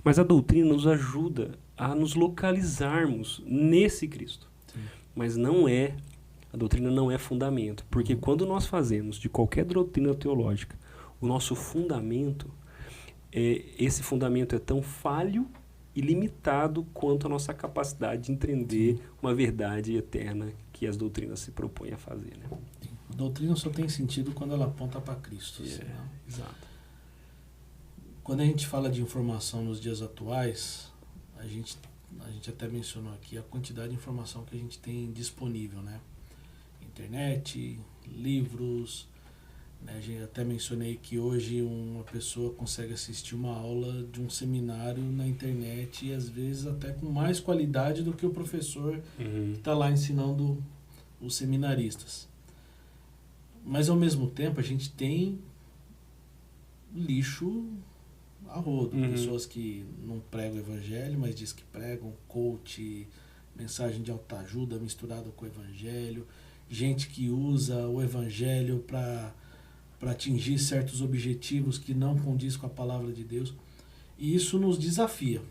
Mas a doutrina nos ajuda a nos localizarmos nesse Cristo. Sim. Mas a doutrina não é fundamento. Porque quando nós fazemos de qualquer doutrina teológica o nosso fundamento, esse fundamento é tão falho e limitado quanto a nossa capacidade de entender uma verdade eterna que as doutrinas se propõem a fazer. Né? A doutrina só tem sentido quando ela aponta para Cristo. Exato. Quando a gente fala de informação nos dias atuais, a gente até mencionou aqui a quantidade de informação que a gente tem disponível, né? Internet, livros, né? Eu até mencionei que hoje uma pessoa consegue assistir uma aula de um seminário na internet e às vezes até com mais qualidade do que o professor que está lá ensinando os seminaristas. Mas ao mesmo tempo a gente tem lixo a rodo. Pessoas que não pregam o evangelho, mas diz que pregam, coach, mensagem de autoajuda misturada com o evangelho, gente que usa o evangelho para atingir certos objetivos que não condiz com a palavra de Deus. E isso nos desafia.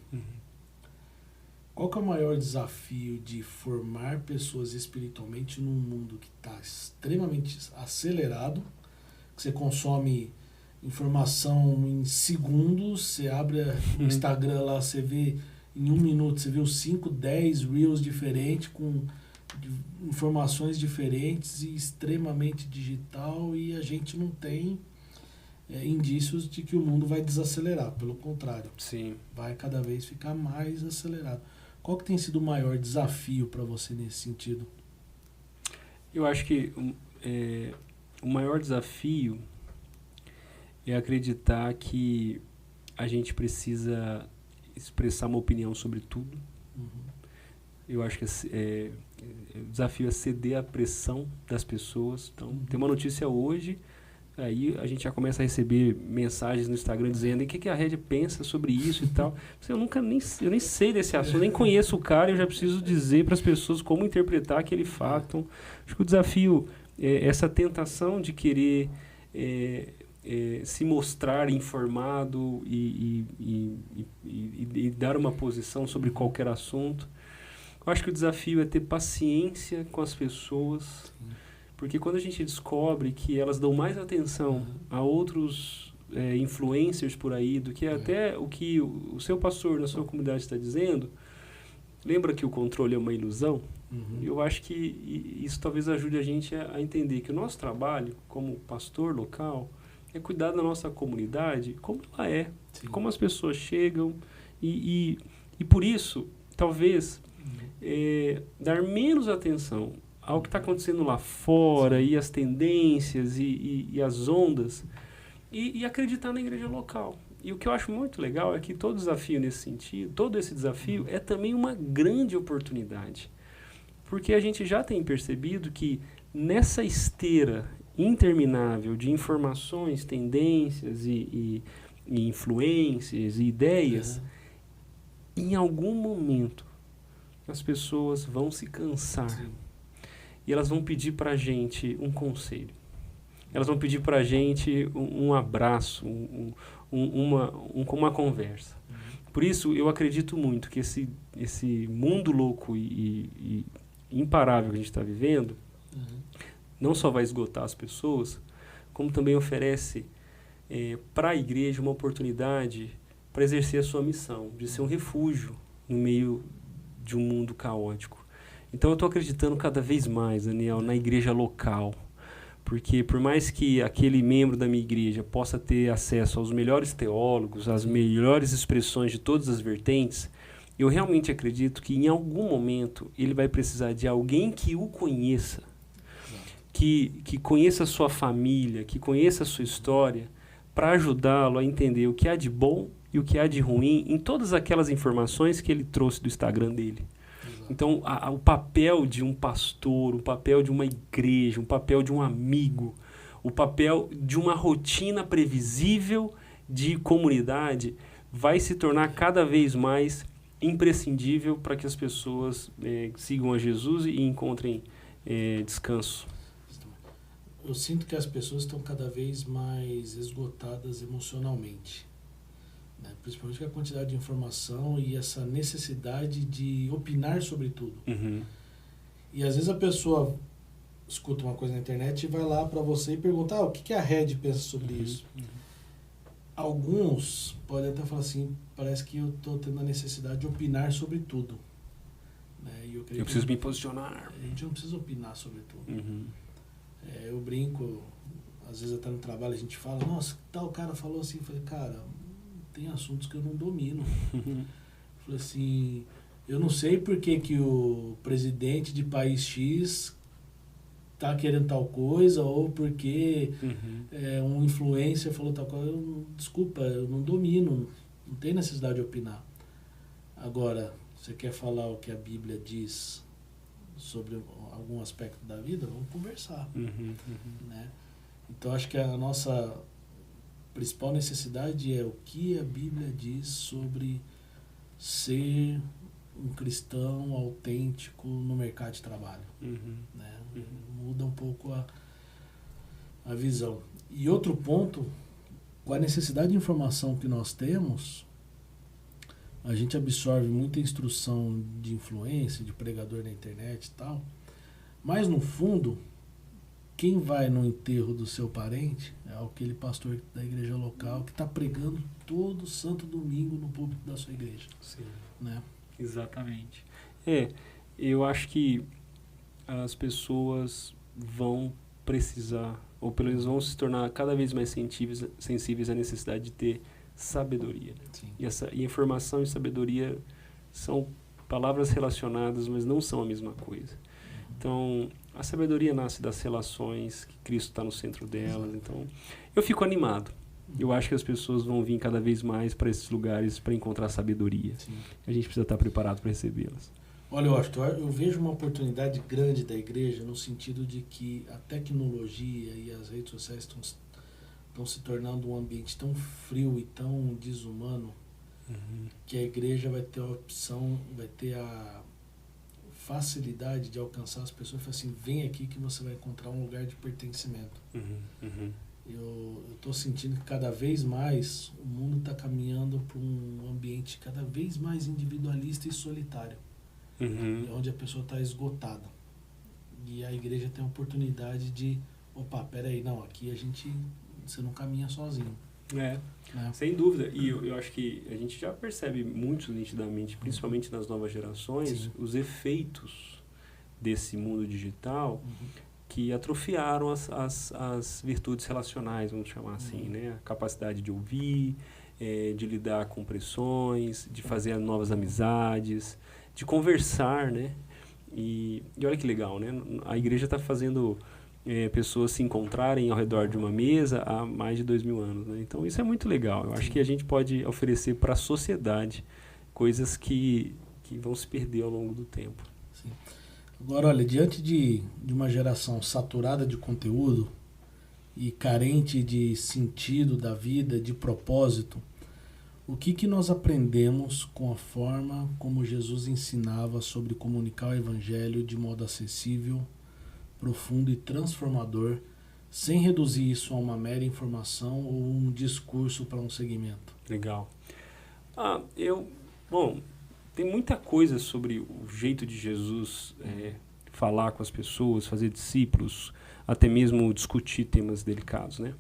Qual que é o maior desafio de formar pessoas espiritualmente num mundo que está extremamente acelerado, que você consome informação em segundos, você abre o Instagram lá, você vê em 1 minuto, você vê os 5, 10 reels diferentes, com informações diferentes e extremamente digital, e a gente não tem indícios de que o mundo vai desacelerar, pelo contrário. Sim. Vai cada vez ficar mais acelerado. Qual que tem sido o maior desafio para você nesse sentido? Eu acho que o maior desafio é acreditar que a gente precisa expressar uma opinião sobre tudo. Eu acho que o desafio é ceder à pressão das pessoas. Então, tem uma notícia hoje, aí a gente já começa a receber mensagens no Instagram dizendo o que a Red pensa sobre isso e tal. Eu nem sei desse assunto, nem conheço o cara, eu já preciso dizer para as pessoas como interpretar aquele fato. Acho que o desafio é essa tentação de querer se mostrar informado e dar uma posição sobre qualquer assunto. Eu acho que o desafio é ter paciência com as pessoas, porque quando a gente descobre que elas dão mais atenção a outros influencers por aí do que até o que o seu pastor na sua comunidade está dizendo, lembra que o controle é uma ilusão? Eu acho que isso talvez ajude a gente a entender que o nosso trabalho como pastor local é cuidar da nossa comunidade como ela é, como as pessoas chegam e por isso, talvez, dar menos atenção ao que está acontecendo lá fora e as tendências e as ondas e acreditar na igreja local. E o que eu acho muito legal é que todo desafio nesse sentido, todo esse desafio é também uma grande oportunidade. Porque a gente já tem percebido que nessa esteira interminável de informações, tendências e influências e ideias, em algum momento as pessoas vão se cansar e elas vão pedir para a gente um conselho. Elas vão pedir para a gente um abraço, uma conversa. Por isso, eu acredito muito que esse mundo louco e imparável que a gente está vivendo não só vai esgotar as pessoas, como também oferece para a igreja uma oportunidade para exercer a sua missão, de ser um refúgio no meio de um mundo caótico. Então eu estou acreditando cada vez mais, Daniel, na igreja local, porque por mais que aquele membro da minha igreja possa ter acesso aos melhores teólogos, às melhores expressões de todas as vertentes, eu realmente acredito que em algum momento ele vai precisar de alguém que o conheça, que conheça a sua família, que conheça a sua história, para ajudá-lo a entender o que há de bom e o que há de ruim em todas aquelas informações que ele trouxe do Instagram dele. Então, o papel de um pastor, o papel de uma igreja, o papel de um amigo, o papel de uma rotina previsível de comunidade vai se tornar cada vez mais imprescindível para que as pessoas sigam a Jesus e encontrem descanso. Eu sinto que as pessoas estão cada vez mais esgotadas emocionalmente, né? Principalmente com a quantidade de informação e essa necessidade de opinar sobre tudo. E às vezes a pessoa escuta uma coisa na internet e vai lá para você e pergunta o que a Red pensa sobre isso. Alguns podem até falar assim, parece que eu estou tendo a necessidade de opinar sobre tudo, né? E eu preciso me posicionar. A gente não precisa opinar sobre tudo. Eu brinco, às vezes até no trabalho a gente fala, nossa, tal cara falou assim, eu falei, cara, tem assuntos que eu não domino. Eu falei assim, eu não sei por que o presidente de país X tá querendo tal coisa, ou porque um influencer falou tal coisa. Desculpa, eu não domino, não tem necessidade de opinar. Agora, você quer falar o que a Bíblia diz sobre algum aspecto da vida? Vamos conversar. Né? Então, acho que a nossa principal necessidade é o que a Bíblia diz sobre ser um cristão autêntico no mercado de trabalho. Né? Muda um pouco a visão. E outro ponto, com a necessidade de informação que nós temos, a gente absorve muita instrução de influência, de pregador na internet e tal, mas no fundo, quem vai no enterro do seu parente é aquele pastor da igreja local que está pregando todo santo domingo no púlpito da sua igreja. Sim. Né? Exatamente. Eu acho que as pessoas vão precisar, ou pelo menos vão se tornar cada vez mais sensíveis à necessidade de ter sabedoria. Sim. E informação e sabedoria são palavras relacionadas, mas não são a mesma coisa. Então, a sabedoria nasce das relações, que Cristo está no centro delas. Então, eu fico animado. Eu acho que as pessoas vão vir cada vez mais para esses lugares para encontrar sabedoria. Sim. A gente precisa estar preparado para recebê-las. Olha, Washington, eu vejo uma oportunidade grande da igreja no sentido de que a tecnologia e as redes sociais estão se tornando um ambiente tão frio e tão desumano que a igreja vai ter a opção, vai ter a facilidade de alcançar as pessoas e falar assim, vem aqui que você vai encontrar um lugar de pertencimento. Eu estou sentindo que cada vez mais o mundo está caminhando para um ambiente cada vez mais individualista e solitário, onde a pessoa está esgotada. E a igreja tem a oportunidade de, peraí, não, aqui você não caminha sozinho. Né? Sem dúvida. E eu acho que a gente já percebe muito nitidamente, principalmente nas novas gerações, os efeitos desse mundo digital que atrofiaram as virtudes relacionais, vamos chamar assim, né? A capacidade de ouvir, de lidar com pressões, de fazer novas amizades, de conversar, né? E olha que legal, né? A igreja está fazendo pessoas se encontrarem ao redor de uma mesa há mais de 2000 anos, né? Então isso é muito legal. Eu acho que a gente pode oferecer para a sociedade coisas que vão se perder ao longo do tempo. Sim. Agora, olha, diante de uma geração saturada de conteúdo e carente de sentido da vida, de propósito, o que nós aprendemos com a forma como Jesus ensinava sobre comunicar o Evangelho de modo acessível, profundo e transformador, sem reduzir isso a uma mera informação ou um discurso para um segmento? Legal. Tem muita coisa sobre o jeito de Jesus falar com as pessoas, fazer discípulos, até mesmo discutir temas delicados, né?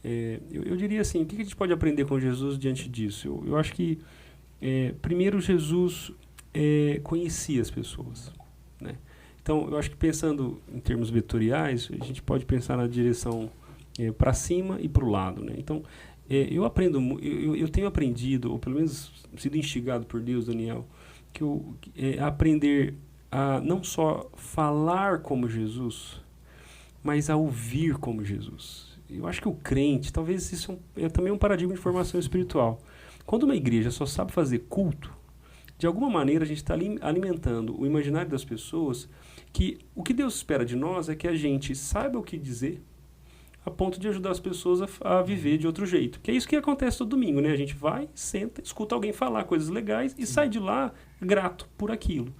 Eu diria assim, o que a gente pode aprender com Jesus diante disso? Eu acho que, primeiro, Jesus conhecia as pessoas, né? Então, eu acho que pensando em termos vetoriais, a gente pode pensar na direção para cima e para o lado, né? Então, eu tenho aprendido, ou pelo menos sido instigado por Deus, Daniel, aprender a não só falar como Jesus, mas a ouvir como Jesus. Eu acho que o crente, talvez isso é também um paradigma de formação espiritual. Quando uma igreja só sabe fazer culto, de alguma maneira a gente está alimentando o imaginário das pessoas que o que Deus espera de nós é que a gente saiba o que dizer a ponto de ajudar as pessoas a viver de outro jeito. Que é isso que acontece todo domingo, né? A gente vai, senta, escuta alguém falar coisas legais e sai de lá grato por aquilo.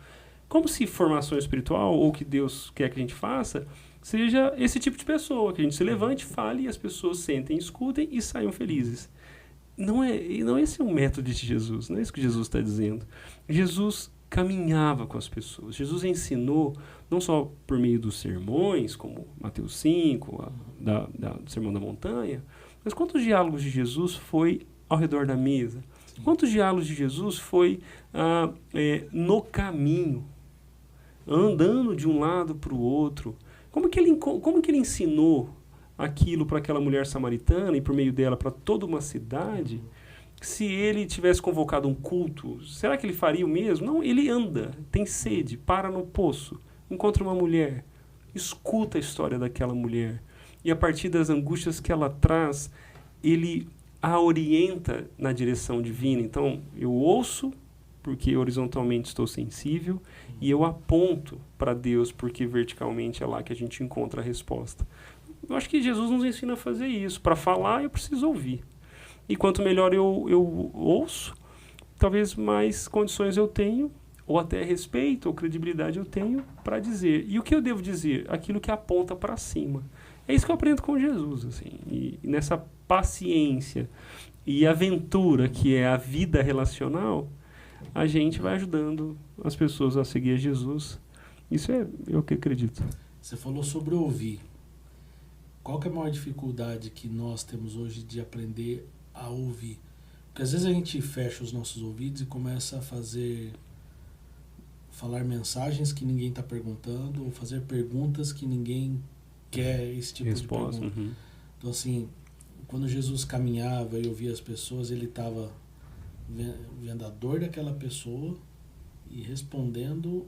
Como se formação espiritual, ou o que Deus quer que a gente faça, seja esse tipo de pessoa, que a gente se levante, fale e as pessoas sentem, escutem e saiam felizes. Não é esse é o método de Jesus, não é isso que Jesus está dizendo. Jesus caminhava com as pessoas. Jesus ensinou, não só por meio dos sermões, como Mateus 5, do Sermão da Montanha, mas quantos diálogos de Jesus foi ao redor da mesa? Quantos diálogos de Jesus foi no caminho, andando de um lado para o outro? Como que ele ensinou aquilo para aquela mulher samaritana e por meio dela para toda uma cidade? Se ele tivesse convocado um culto, será que ele faria o mesmo? Não, ele anda, tem sede, para no poço, encontra uma mulher, escuta a história daquela mulher e a partir das angústias que ela traz, ele a orienta na direção divina. Então, eu ouço porque horizontalmente estou sensível e eu aponto para Deus porque verticalmente é lá que a gente encontra a resposta. Eu acho que Jesus nos ensina a fazer isso. Para falar, eu preciso ouvir. E quanto melhor eu ouço, talvez mais condições eu tenho, ou até respeito ou credibilidade eu tenho para dizer. E o que eu devo dizer? Aquilo que aponta para cima. É isso que eu aprendo com Jesus, assim. E nessa paciência e aventura que é a vida relacional, a gente vai ajudando as pessoas a seguir a Jesus. Isso é o que eu acredito. Você falou sobre ouvir. Qual que é a maior dificuldade que nós temos hoje de aprender a ouvir? Porque às vezes a gente fecha os nossos ouvidos e começa a falar mensagens que ninguém está perguntando, ou fazer perguntas que ninguém quer esse tipo Resposta, de pergunta. Então, assim, quando Jesus caminhava e ouvia as pessoas, ele estava vendo a dor daquela pessoa e respondendo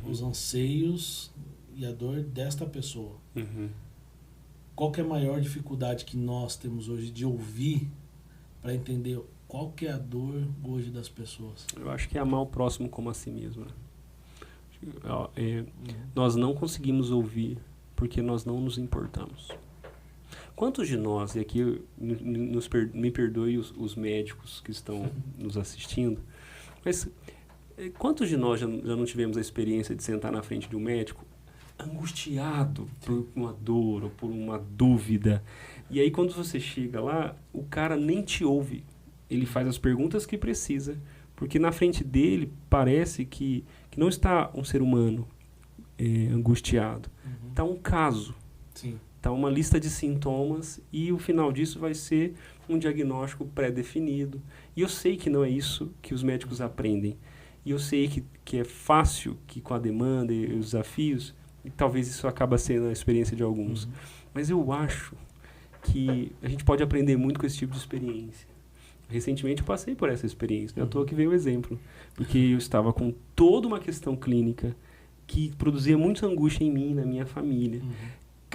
os anseios e a dor desta pessoa. Qual que é a maior dificuldade que nós temos hoje de ouvir para entender qual que é a dor hoje das pessoas? Eu acho que é amar o próximo como a si mesmo. Nós não conseguimos ouvir porque nós não nos importamos. Quantos de nós, e aqui me perdoe os médicos que estão nos assistindo, mas quantos de nós já não tivemos a experiência de sentar na frente de um médico angustiado por uma dor ou por uma dúvida? E aí quando você chega lá, o cara nem te ouve. Ele faz as perguntas que precisa, porque na frente dele parece que não está um ser humano angustiado. Está um caso. Sim. Está uma lista de sintomas e o final disso vai ser um diagnóstico pré-definido. E eu sei que não é isso que os médicos aprendem. E eu sei que é fácil, que com a demanda e os desafios, e talvez isso acaba sendo a experiência de alguns. Mas eu acho que a gente pode aprender muito com esse tipo de experiência. Recentemente eu passei por essa experiência, não é à toa que veio o exemplo. Porque eu estava com toda uma questão clínica que produzia muita angústia em mim, na minha família.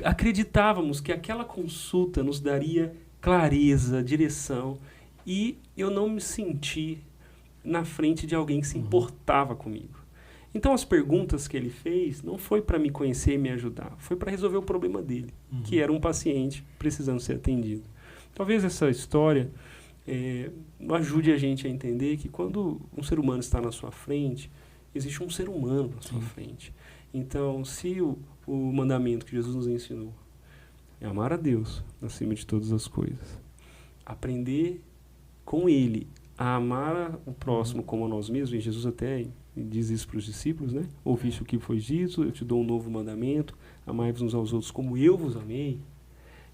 Acreditávamos que aquela consulta nos daria clareza, direção, e eu não me senti na frente de alguém que se importava comigo. Então as perguntas que ele fez não foi para me conhecer e me ajudar, foi para resolver o problema dele, que era um paciente precisando ser atendido. Talvez essa história ajude a gente a entender que quando um ser humano está na sua frente, existe um ser humano na sua frente. Então, se o mandamento que Jesus nos ensinou é amar a Deus acima de todas as coisas, aprender com Ele a amar o próximo como a nós mesmos, e Jesus até diz isso para os discípulos, né? Ouviste o que foi dito, eu te dou um novo mandamento, amai-vos uns aos outros como eu vos amei.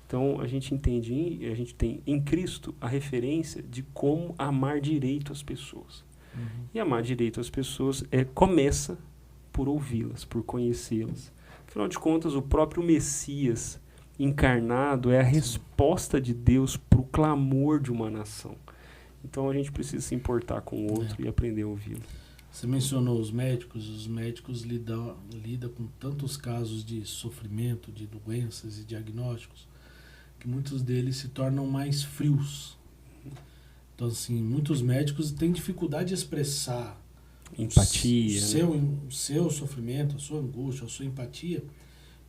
Então, a gente entende, a gente tem em Cristo a referência de como amar direito as pessoas. E amar direito as pessoas começa por ouvi-las, por conhecê-las. Afinal de contas, o próprio Messias encarnado é a resposta de Deus para o clamor de uma nação. Então, a gente precisa se importar com o outro e aprender a ouvi-lo. Você mencionou os médicos lidam com tantos casos de sofrimento, de doenças e diagnósticos, que muitos deles se tornam mais frios. Então, assim, muitos médicos têm dificuldade de expressar empatia, o seu sofrimento, a sua angústia, a sua empatia,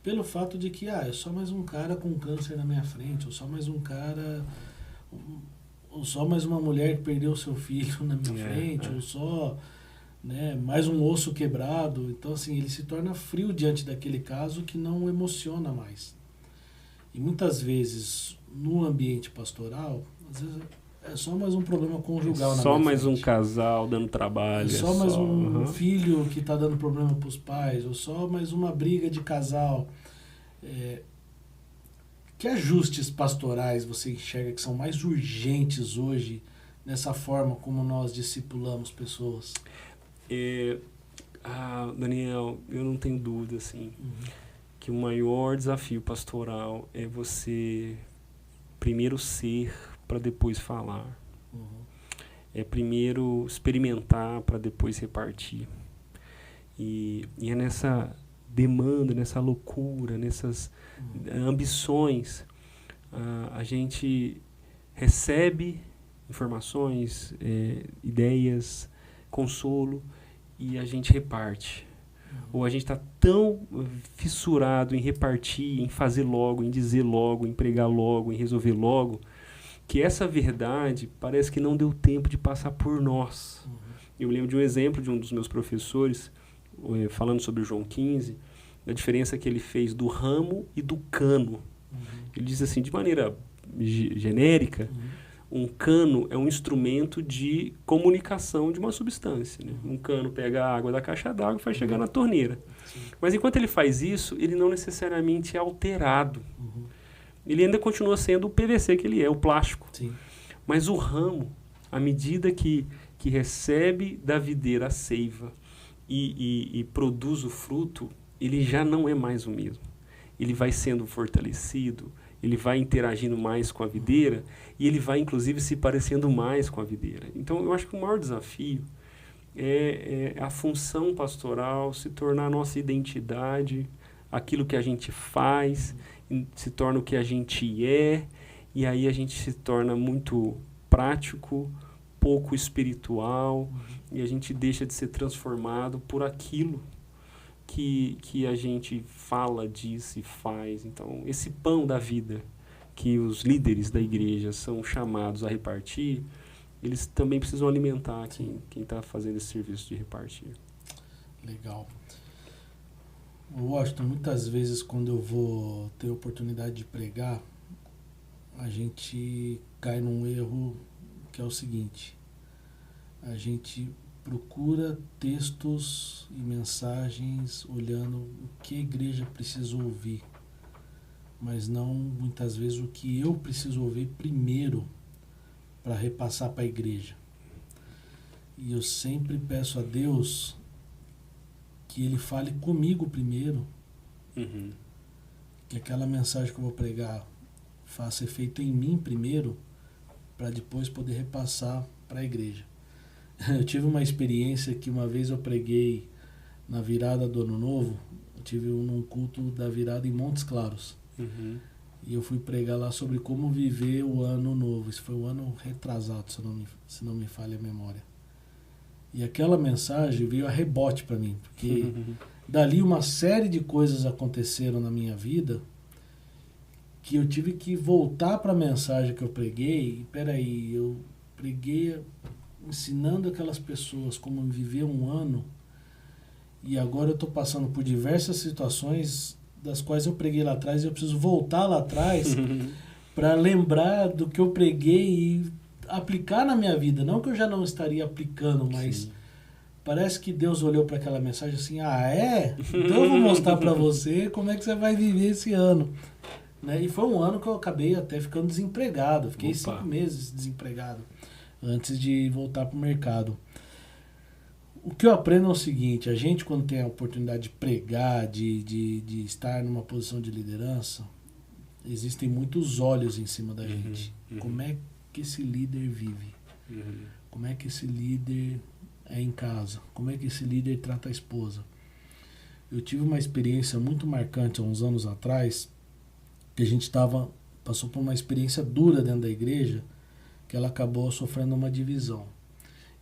pelo fato de que, é só mais um cara com câncer na minha frente, ou só mais um cara, ou só mais uma mulher que perdeu seu filho na minha frente, ou só, né, mais um osso quebrado. Então, assim, ele se torna frio diante daquele caso que não emociona mais. E muitas vezes, no ambiente pastoral, às vezes é só mais um problema conjugal na só minha mais frente. Um casal dando trabalho. É só mais um filho que está dando problema para os pais, ou só mais uma briga de casal. Que ajustes pastorais você enxerga que são mais urgentes hoje nessa forma como nós discipulamos pessoas? Daniel, eu não tenho dúvida, assim, que o maior desafio pastoral é você primeiro ser para depois falar. É primeiro experimentar para depois repartir. E é nessa demanda, nessa loucura, nessas ambições, a gente recebe informações, ideias, consolo, e a gente reparte. Ou a gente está tão fissurado em repartir, em fazer logo, em dizer logo, em pregar logo, em resolver logo, que essa verdade parece que não deu tempo de passar por nós. Eu me lembro de um exemplo de um dos meus professores, falando sobre o João 15, a diferença que ele fez do ramo e do cano. Ele diz assim, de maneira genérica, um cano é um instrumento de comunicação de uma substância. Né? Um cano pega a água da caixa d'água e faz chegar na torneira. Mas enquanto ele faz isso, ele não necessariamente é alterado. Ele ainda continua sendo o PVC que ele é, o plástico. Sim. Mas o ramo, à medida que recebe da videira a seiva e produz o fruto, ele já não é mais o mesmo. Ele vai sendo fortalecido, ele vai interagindo mais com a videira e ele vai, inclusive, se parecendo mais com a videira. Então, eu acho que o maior desafio é a função pastoral se tornar a nossa identidade, aquilo que a gente faz, se torna o que a gente é, e aí a gente se torna muito prático, pouco espiritual, e a gente deixa de ser transformado por aquilo que a gente fala, diz e faz. Então, esse pão da vida que os líderes da igreja são chamados a repartir, eles também precisam alimentar quem está fazendo esse serviço de repartir. Legal. Washington, muitas vezes quando eu vou ter a oportunidade de pregar, a gente cai num erro que é o seguinte: a gente procura textos e mensagens olhando o que a igreja precisa ouvir, mas não muitas vezes o que eu preciso ouvir primeiro para repassar para a igreja. E eu sempre peço a Deus que Ele fale comigo primeiro, que aquela mensagem que eu vou pregar faça efeito em mim primeiro, para depois poder repassar para a igreja. Eu tive uma experiência que uma vez eu preguei na virada do Ano Novo, eu tive num culto da virada em Montes Claros. E eu fui pregar lá sobre como viver o Ano Novo. Isso foi um ano retrasado, se não me falha a memória. E aquela mensagem veio a rebote para mim, porque dali uma série de coisas aconteceram na minha vida que eu tive que voltar para a mensagem que eu preguei. E peraí, eu preguei ensinando aquelas pessoas como viver um ano, e agora eu estou passando por diversas situações das quais eu preguei lá atrás, e eu preciso voltar lá atrás para lembrar do que eu preguei e aplicar na minha vida. Não que eu já não estaria aplicando, mas parece que Deus olhou para aquela mensagem assim: ah, é? Então eu vou mostrar para você como é que você vai viver esse ano. Né? E foi um ano que eu acabei até ficando desempregado. Fiquei 5 meses desempregado antes de voltar para o mercado. O que eu aprendo é o seguinte: a gente, quando tem a oportunidade de pregar, de estar numa posição de liderança, existem muitos olhos em cima da gente. Como é que esse líder vive? Como é que esse líder é em casa? Como é que esse líder trata a esposa? Eu tive uma experiência muito marcante há uns anos atrás, que a gente passou por uma experiência dura dentro da igreja, que ela acabou sofrendo uma divisão.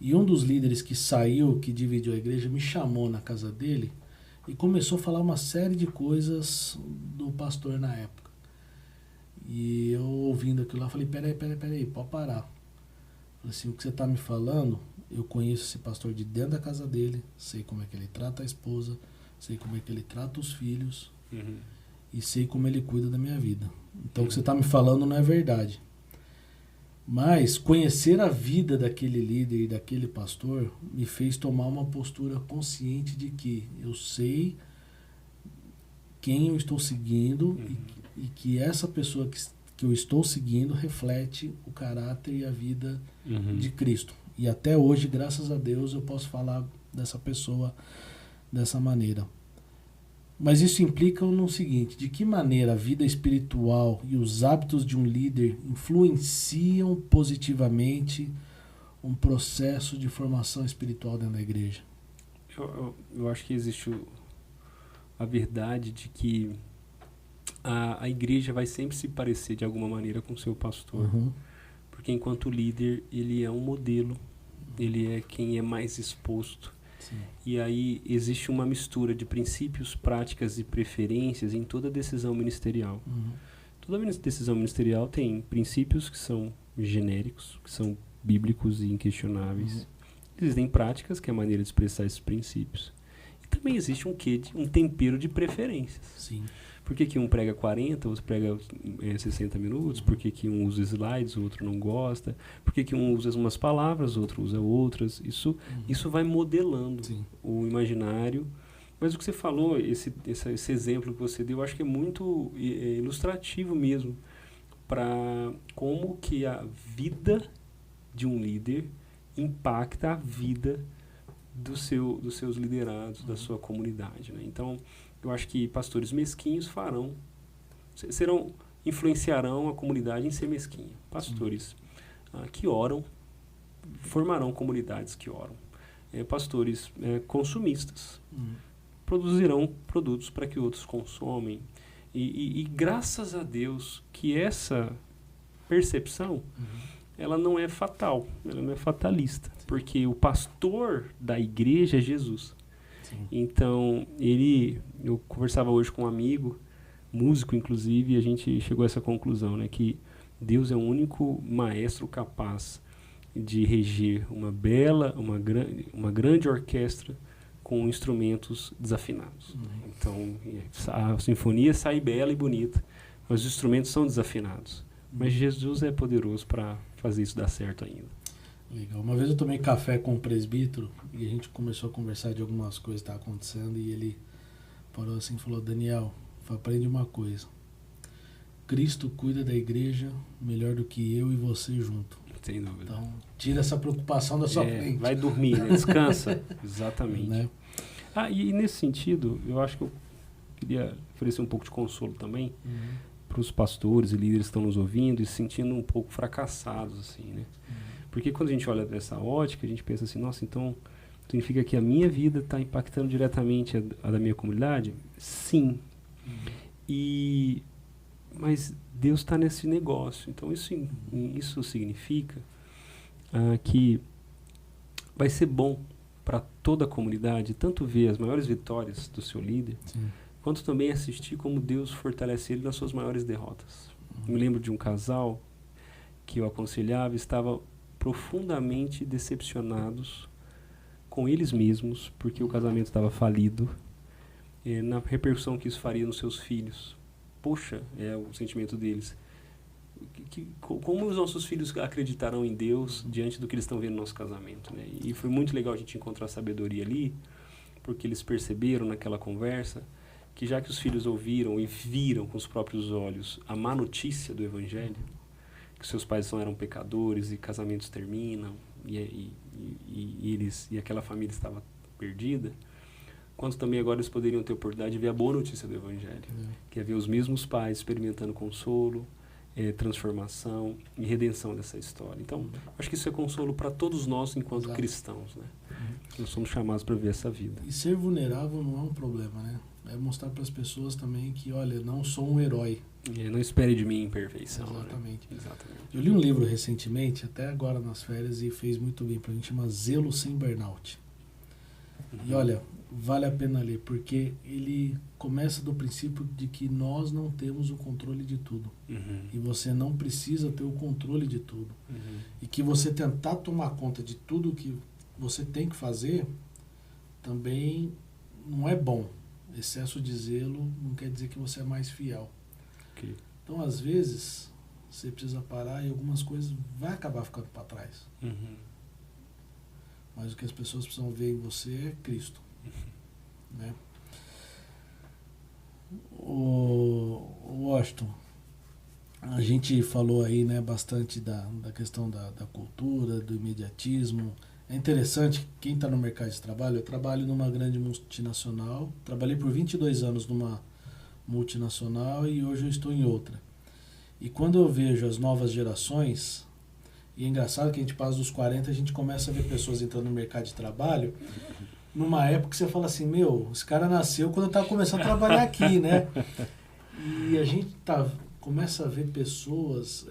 E um dos líderes que saiu, que dividiu a igreja, me chamou na casa dele e começou a falar uma série de coisas do pastor na época. E eu, ouvindo aquilo lá, falei: peraí, pode parar. Falei assim: o que você está me falando, eu conheço esse pastor de dentro da casa dele, sei como é que ele trata a esposa, sei como é que ele trata os filhos, e sei como ele cuida da minha vida. Então o que você está me falando não é verdade. Mas conhecer a vida daquele líder e daquele pastor me fez tomar uma postura consciente de que eu sei quem eu estou seguindo, e que essa pessoa que eu estou seguindo reflete o caráter e a vida de Cristo. E até hoje, graças a Deus, eu posso falar dessa pessoa dessa maneira. Mas isso implica no seguinte: de que maneira a vida espiritual e os hábitos de um líder influenciam positivamente um processo de formação espiritual dentro da igreja? Eu acho que existe a verdade de que a igreja vai sempre se parecer de alguma maneira com o seu pastor. Porque enquanto líder, ele é um modelo, ele é quem é mais exposto. Sim. E aí existe uma mistura de princípios, práticas e preferências em toda decisão ministerial. Toda decisão ministerial tem princípios que são genéricos, que são bíblicos e inquestionáveis. Existem práticas, que é a maneira de expressar esses princípios. E também existe um tempero de preferências. Sim. Por que um prega 40, outro prega 60 minutos? Por que um usa slides, o outro não gosta? Por que um usa umas palavras, o outro usa outras? Isso vai modelando o imaginário. Mas o que você falou, esse exemplo que você deu, eu acho que é muito ilustrativo mesmo para como que a vida de um líder impacta a vida dos seus liderados, da sua comunidade, né? Então, eu acho que pastores mesquinhos influenciarão a comunidade em ser mesquinha. Pastores que oram formarão comunidades que oram. Pastores consumistas produzirão produtos para que outros consomem. E graças a Deus que essa percepção ela não é fatal, ela não é fatalista, porque o pastor da igreja é Jesus. Então, eu conversava hoje com um amigo, músico inclusive, e a gente chegou a essa conclusão, né, que Deus é o único maestro capaz de reger uma grande orquestra com instrumentos desafinados. Então, a sinfonia sai bela e bonita, mas os instrumentos são desafinados. Mas Jesus é poderoso para fazer isso dar certo ainda. Legal. Uma vez eu tomei café com um presbítero e a gente começou a conversar de algumas coisas que estavam acontecendo e ele parou assim e falou: Daniel, aprende uma coisa. Cristo cuida da igreja melhor do que eu e você junto. Sem dúvida. Então, tira essa preocupação da sua frente. Vai dormir, né? Descansa. Exatamente. Né? E nesse sentido, eu acho que eu queria oferecer um pouco de consolo também para os pastores e líderes que estão nos ouvindo e se sentindo um pouco fracassados, assim, né? Porque quando a gente olha dessa ótica, a gente pensa assim, nossa, então significa que a minha vida está impactando diretamente a da minha comunidade? Sim. Mas Deus está nesse negócio. Então isso significa que vai ser bom para toda a comunidade, tanto ver as maiores vitórias do seu líder, quanto também assistir como Deus fortalece ele nas suas maiores derrotas. Eu me lembro de um casal que eu aconselhava, estava profundamente decepcionados com eles mesmos, porque o casamento estava falido, na repercussão que isso faria nos seus filhos. Poxa, é o sentimento deles. Como os nossos filhos acreditarão em Deus diante do que eles estão vendo no nosso casamento, né? E foi muito legal a gente encontrar sabedoria ali, porque eles perceberam naquela conversa que já que os filhos ouviram e viram com os próprios olhos a má notícia do Evangelho, que seus pais não eram pecadores e casamentos terminam e aquela família estava perdida, quanto também agora eles poderiam ter a oportunidade de ver a boa notícia do Evangelho, que é ver os mesmos pais experimentando consolo, transformação e redenção dessa história. Então, acho que isso é consolo para todos nós enquanto cristãos, né? Nós somos chamados para ver essa vida. E ser vulnerável não é um problema, né? É mostrar para as pessoas também que, olha, não sou um herói. Não espere de mim imperfeição. Exatamente. Né? Exatamente. Eu li um livro recentemente, até agora nas férias, e fez muito bem para a gente, chama Zelo Sem Burnout. E olha, vale a pena ler, porque ele começa do princípio de que nós não temos o controle de tudo. E você não precisa ter o controle de tudo. E que você tentar tomar conta de tudo que você tem que fazer também não é bom. Excesso de zelo não quer dizer que você é mais fiel. Okay. Então, às vezes, você precisa parar e algumas coisas vai acabar ficando para trás. Mas o que as pessoas precisam ver em você é Cristo. Né? O Washington, a gente falou aí, né, bastante da questão da cultura, do imediatismo. É interessante, quem está no mercado de trabalho, eu trabalho numa grande multinacional, trabalhei por 22 anos numa multinacional e hoje eu estou em outra. E quando eu vejo as novas gerações, e é engraçado que a gente passa dos 40, a gente começa a ver pessoas entrando no mercado de trabalho, numa época que você fala assim, esse cara nasceu quando eu estava começando a trabalhar aqui, né? E a gente começa a ver pessoas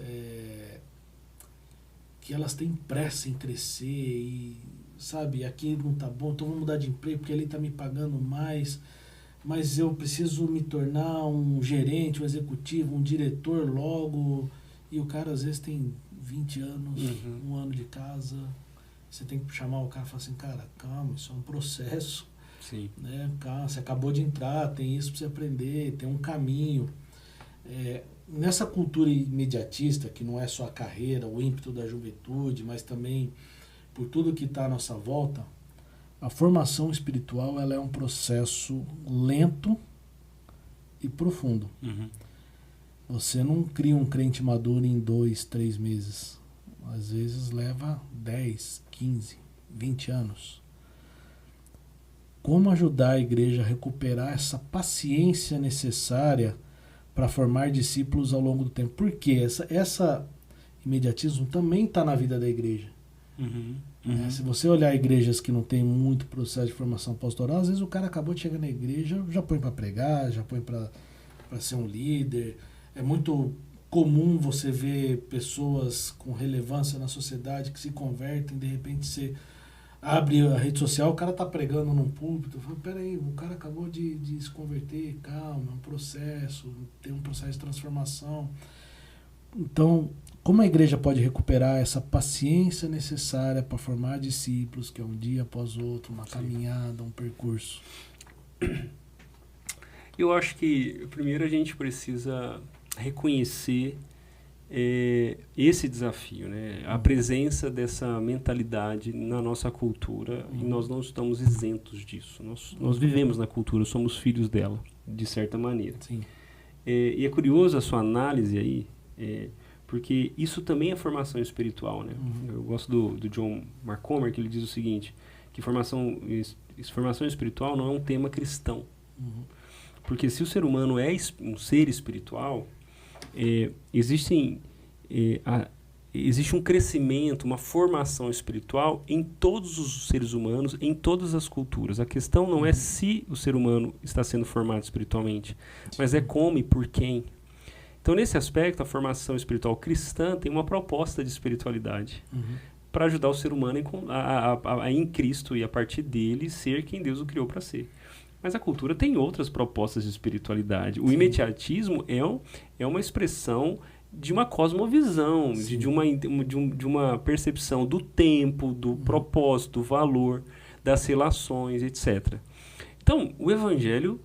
que elas têm pressa em crescer e, sabe, aqui não tá bom, então vou mudar de emprego porque ali tá me pagando mais, mas eu preciso me tornar um gerente, um executivo, um diretor logo, e o cara às vezes tem 20 anos, um ano de casa. Você tem que chamar o cara e falar assim, cara, calma, isso é um processo. Sim. Né? Calma, você acabou de entrar, tem isso para você aprender, tem um caminho. Nessa cultura imediatista, que não é só a carreira, o ímpeto da juventude, mas também por tudo que está à nossa volta, a formação espiritual ela é um processo lento e profundo. Você não cria um crente maduro em 2, 3 meses. Às vezes leva 10, 15, 20 anos. Como ajudar a igreja a recuperar essa paciência necessária para formar discípulos ao longo do tempo? Porque essa imediatismo também está na vida da igreja. Se você olhar igrejas que não tem muito processo de formação pastoral, às vezes o cara acabou de chegar na igreja, já põe para pregar, já põe para ser um líder. É muito comum você ver pessoas com relevância na sociedade que se convertem, de repente você abre a rede social, o cara tá pregando num púlpito, fala, peraí, o cara acabou de se converter, calma, é um processo, tem um processo de transformação. Então, como a igreja pode recuperar essa paciência necessária para formar discípulos, que é um dia após outro, uma caminhada, um percurso? Eu acho que primeiro a gente precisa reconhecer esse desafio, né? A presença dessa mentalidade na nossa cultura, e nós não estamos isentos disso. Nós vivemos na cultura, somos filhos dela, de certa maneira. Sim. E é curioso a sua análise aí, porque isso também é formação espiritual, né? Eu gosto do John Mark Comer, que ele diz o seguinte, que formação espiritual não é um tema cristão. Porque se o ser humano é um ser espiritual, existe um crescimento, uma formação espiritual em todos os seres humanos, em todas as culturas. A questão não é se o ser humano está sendo formado espiritualmente, mas é como e por quem. Então, nesse aspecto, a formação espiritual cristã tem uma proposta de espiritualidade para ajudar o ser humano a em Cristo e a partir dele ser quem Deus o criou para ser. Mas a cultura tem outras propostas de espiritualidade. O imediatismo é uma expressão de uma cosmovisão, de uma percepção do tempo, do propósito, do valor, das relações, etc. Então, o Evangelho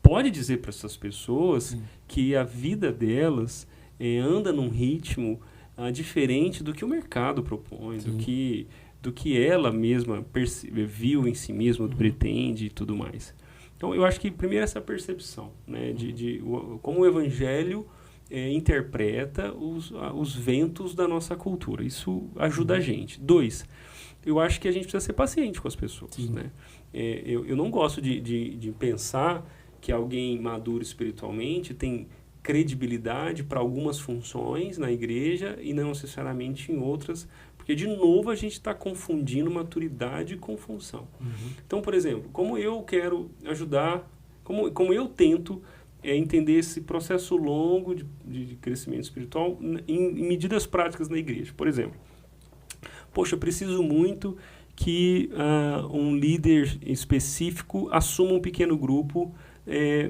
pode dizer para essas pessoas que a vida delas anda num ritmo diferente do que o mercado propõe, do que ela mesma viu em si mesma, pretende e tudo mais. Então, eu acho que primeiro essa percepção, né, de como o Evangelho interpreta os ventos da nossa cultura. Isso ajuda a gente. 2, eu acho que a gente precisa ser paciente com as pessoas. Né? Eu não gosto de pensar que alguém maduro espiritualmente tem credibilidade para algumas funções na igreja e não necessariamente em outras, porque, de novo, a gente está confundindo maturidade com função. Então, por exemplo, como eu quero ajudar, como eu tento entender esse processo longo de crescimento espiritual em medidas práticas na igreja. Por exemplo, poxa, eu preciso muito que um líder específico assuma um pequeno grupo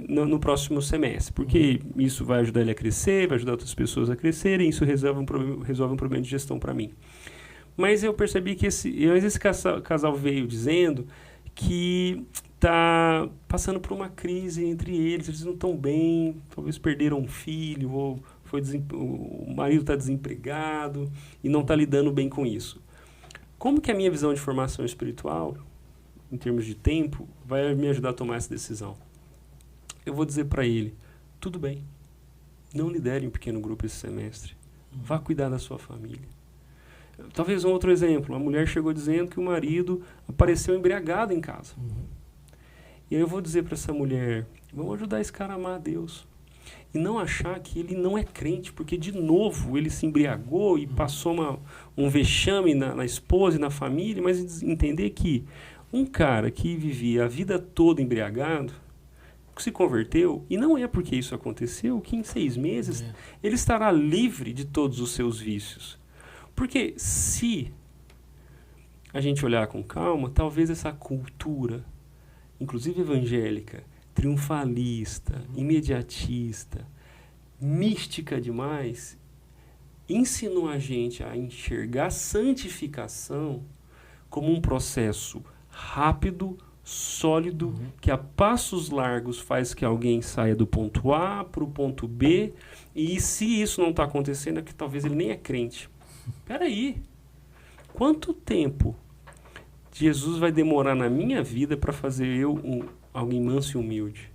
no próximo semestre, porque isso vai ajudar ele a crescer, vai ajudar outras pessoas a crescerem, isso resolve um problema de gestão para mim. Mas eu percebi que esse casal veio dizendo que está passando por uma crise entre eles não estão bem, talvez perderam um filho, ou o marido está desempregado e não está lidando bem com isso. Como que a minha visão de formação espiritual, em termos de tempo, vai me ajudar a tomar essa decisão? Eu vou dizer para ele, tudo bem, não lidere um pequeno grupo esse semestre, vá cuidar da sua família. Talvez um outro exemplo, a mulher chegou dizendo que o marido apareceu embriagado em casa. E aí eu vou dizer para essa mulher, vamos ajudar esse cara a amar a Deus. E não achar que ele não é crente, porque de novo ele se embriagou e passou um vexame na esposa e na família, mas entender que um cara que vivia a vida toda embriagado, se converteu, e não é porque isso aconteceu, que em 6 meses ele estará livre de todos os seus vícios. Porque se a gente olhar com calma, talvez essa cultura, inclusive evangélica, triunfalista, imediatista, mística demais, ensinou a gente a enxergar a santificação como um processo rápido, sólido, que a passos largos faz que alguém saia do ponto A para o ponto B, e se isso não está acontecendo é que talvez ele nem é crente. Peraí, quanto tempo Jesus vai demorar na minha vida para fazer eu alguém manso e humilde?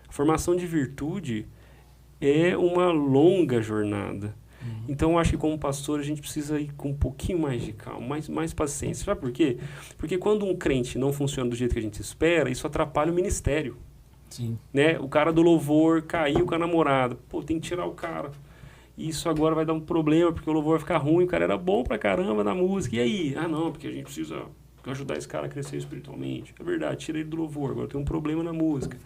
A formação de virtude é uma longa jornada. Então, eu acho que como pastor, a gente precisa ir com um pouquinho mais de calma, mais paciência. Sabe por quê? Porque quando um crente não funciona do jeito que a gente espera, isso atrapalha o ministério. Sim. Né? O cara do louvor caiu com a namorada. Pô, tem que tirar o cara. Isso agora vai dar um problema, porque o louvor vai ficar ruim. O cara era bom pra caramba na música. E aí? Ah, não, porque a gente precisa ajudar esse cara a crescer espiritualmente. É verdade, tira ele do louvor. Agora tem um problema na música.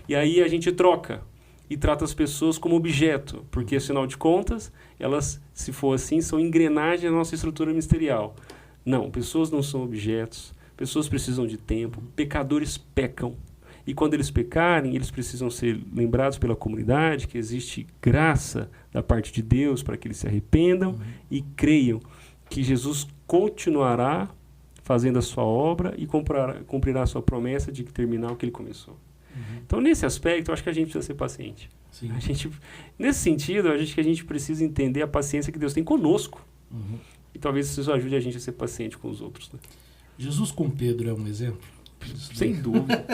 E aí a gente troca e trata as pessoas como objeto, porque, afinal de contas, elas, se for assim, são engrenagens da nossa estrutura ministerial. Não, pessoas não são objetos, pessoas precisam de tempo, pecadores pecam. E quando eles pecarem, eles precisam ser lembrados pela comunidade que existe graça da parte de Deus para que eles se arrependam e creiam que Jesus continuará fazendo a sua obra e cumprirá a sua promessa de terminar o que ele começou. Então, nesse aspecto, eu acho que a gente precisa ser paciente. Sim. Nesse sentido, eu acho que a gente precisa entender a paciência que Deus tem conosco. E talvez isso ajude a gente a ser paciente com os outros. Né? Jesus com Pedro é um exemplo? Sem dúvida.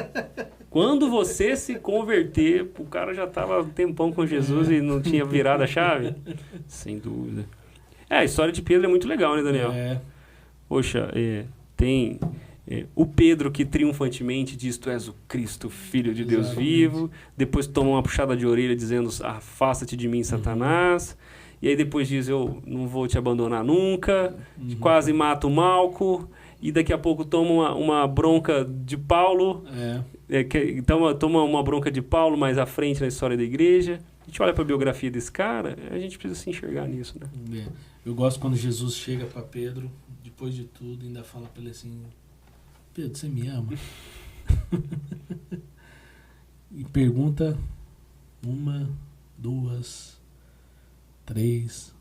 Quando você se converter, o cara já estava um tempão com Jesus e não tinha virado a chave? Sem dúvida. A história de Pedro é muito legal, né, Daniel? Poxa, tem... o Pedro que triunfantemente diz: tu és o Cristo, Filho de Deus vivo. Depois toma uma puxada de orelha dizendo: afasta-te de mim, Satanás. E aí depois diz: eu não vou te abandonar nunca. Quase mata o Malco. E daqui a pouco toma uma bronca de Paulo. Toma uma bronca de Paulo mais à frente na história da igreja. A gente olha para a biografia desse cara, a gente precisa se enxergar nisso, né? Eu gosto quando Jesus chega para Pedro, depois de tudo, ainda fala para ele assim: Pedro, você me ama? E pergunta 1, 2, 3.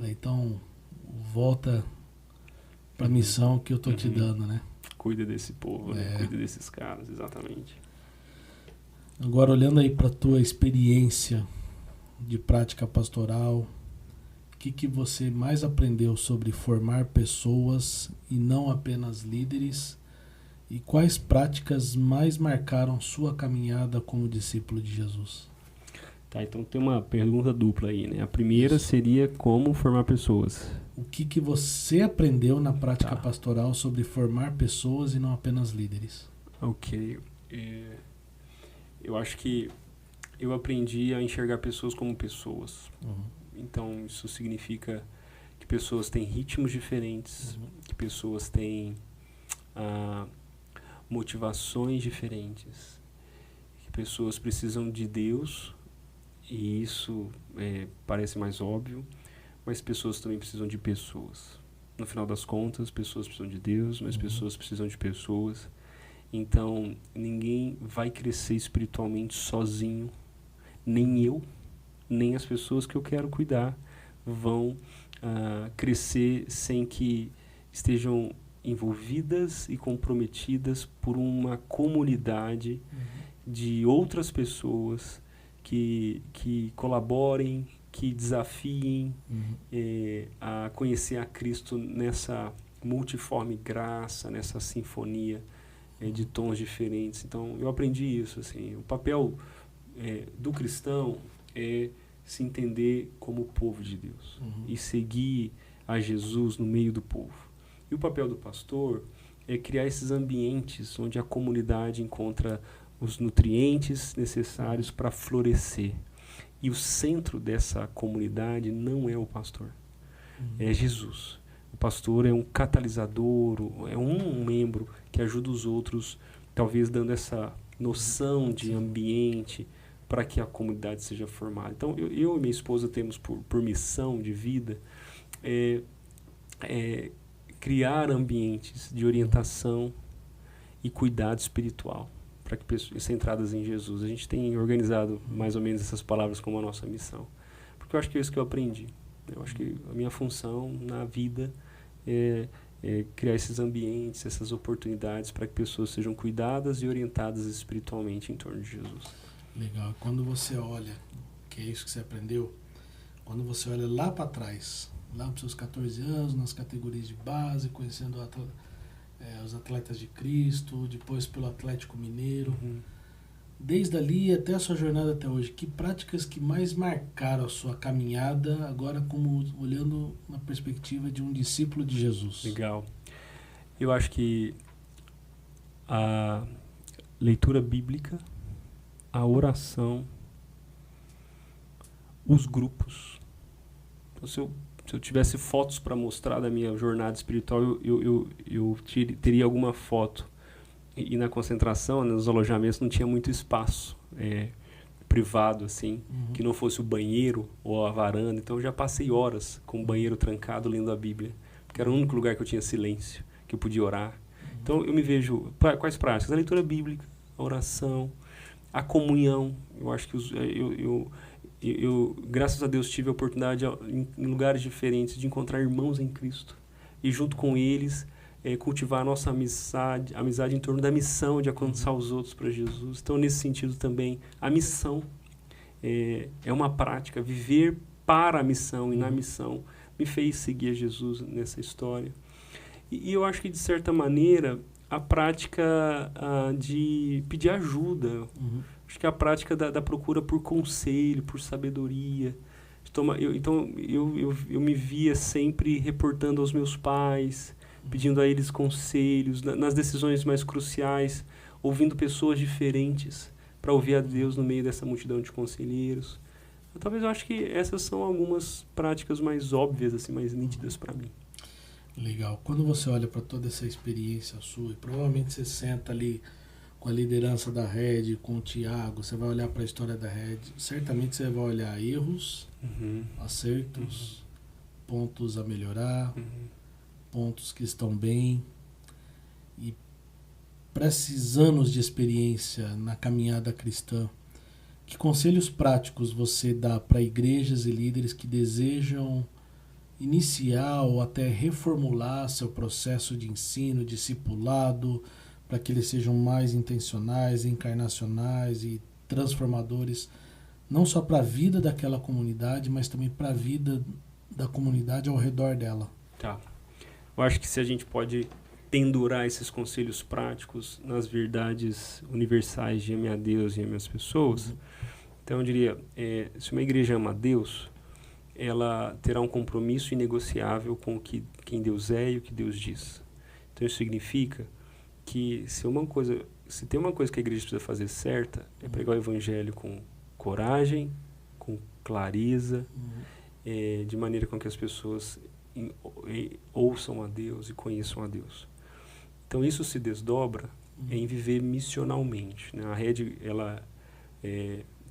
Então, volta para a missão que eu tô te dando, né? Cuida desse povo, né? Cuida desses caras, exatamente. Agora, olhando aí para tua experiência de prática pastoral, o que você mais aprendeu sobre formar pessoas e não apenas líderes? E quais práticas mais marcaram sua caminhada como discípulo de Jesus? Tá, então tem uma pergunta dupla aí, né? A primeira seria como formar pessoas. O que você aprendeu na prática pastoral sobre formar pessoas e não apenas líderes? Ok. Eu acho que eu aprendi a enxergar pessoas como pessoas. Então, isso significa que pessoas têm ritmos diferentes, que pessoas têm motivações diferentes, que pessoas precisam de Deus, e isso parece mais óbvio, mas pessoas também precisam de pessoas. No final das contas, pessoas precisam de Deus, mas pessoas precisam de pessoas. Então, ninguém vai crescer espiritualmente sozinho, nem eu, nem as pessoas que eu quero cuidar vão crescer sem que estejam envolvidas e comprometidas por uma comunidade de outras pessoas que colaborem, que desafiem a conhecer a Cristo nessa multiforme graça, nessa sinfonia de tons diferentes. Então, eu aprendi isso. Assim, o papel do cristão é se entender como povo de Deus e seguir a Jesus no meio do povo. E o papel do pastor é criar esses ambientes onde a comunidade encontra os nutrientes necessários para florescer. E o centro dessa comunidade não é o pastor, é Jesus. O pastor é um catalisador, é um membro que ajuda os outros, talvez dando essa noção de ambiente para que a comunidade seja formada. Então, eu e minha esposa temos por missão de vida criar ambientes de orientação e cuidado espiritual para que pessoas centradas em Jesus. A gente tem organizado mais ou menos essas palavras como a nossa missão, porque eu acho que é isso que eu aprendi. Eu acho que a minha função na vida é criar esses ambientes, essas oportunidades para que pessoas sejam cuidadas e orientadas espiritualmente em torno de Jesus. Legal. Quando você olha, que é isso que você aprendeu, quando você olha lá para trás, lá para os seus 14 anos, nas categorias de base, conhecendo os atletas de Cristo, depois pelo Atlético Mineiro, desde ali até a sua jornada até hoje, que práticas que mais marcaram a sua caminhada, agora como olhando na perspectiva de um discípulo de Jesus? Legal. Eu acho que a leitura bíblica, a oração, os grupos. Então, se eu tivesse fotos para mostrar da minha jornada espiritual, eu teria alguma foto. E na concentração, nos alojamentos, não tinha muito espaço privado, assim, que não fosse o banheiro ou a varanda. Então, eu já passei horas com o banheiro trancado lendo a Bíblia, porque era o único lugar que eu tinha silêncio, que eu podia orar. Então, eu me vejo... Quais práticas? A leitura bíblica, a oração, a comunhão. Eu acho que eu, graças a Deus, tive a oportunidade em lugares diferentes de encontrar irmãos em Cristo. E junto com eles, cultivar a nossa amizade em torno da missão de alcançar os outros para Jesus. Então, nesse sentido também, a missão é uma prática. Viver para a missão e na missão me fez seguir a Jesus nessa história. E eu acho que, de certa maneira, a prática de pedir ajuda. Acho que a prática da procura por conselho, por sabedoria. Então, eu me via sempre reportando aos meus pais, pedindo a eles conselhos, nas decisões mais cruciais, ouvindo pessoas diferentes para ouvir a Deus no meio dessa multidão de conselheiros. Talvez eu acho que essas são algumas práticas mais óbvias, assim, mais nítidas para mim. Legal. Quando você olha para toda essa experiência sua, e provavelmente você senta ali com a liderança da Red, com o Tiago, você vai olhar para a história da Red, certamente você vai olhar erros, acertos, pontos a melhorar, pontos que estão bem. E para esses anos de experiência na caminhada cristã, que conselhos práticos você dá para igrejas e líderes que desejam iniciar ou até reformular seu processo de ensino, discipulado, para que eles sejam mais intencionais, encarnacionais e transformadores, não só para a vida daquela comunidade, mas também para a vida da comunidade ao redor dela? Tá. Eu acho que se a gente pode pendurar esses conselhos práticos nas verdades universais de amar a Deus e amar as pessoas, então eu diria, se uma igreja ama a Deus, ela terá um compromisso inegociável com quem Deus é e o que Deus diz. Então isso significa que se tem uma coisa que a igreja precisa fazer certa, é pregar o evangelho com coragem, com clareza, de maneira com que as pessoas ouçam a Deus e conheçam a Deus. Então isso se desdobra em viver missionalmente, né? A Rede, ela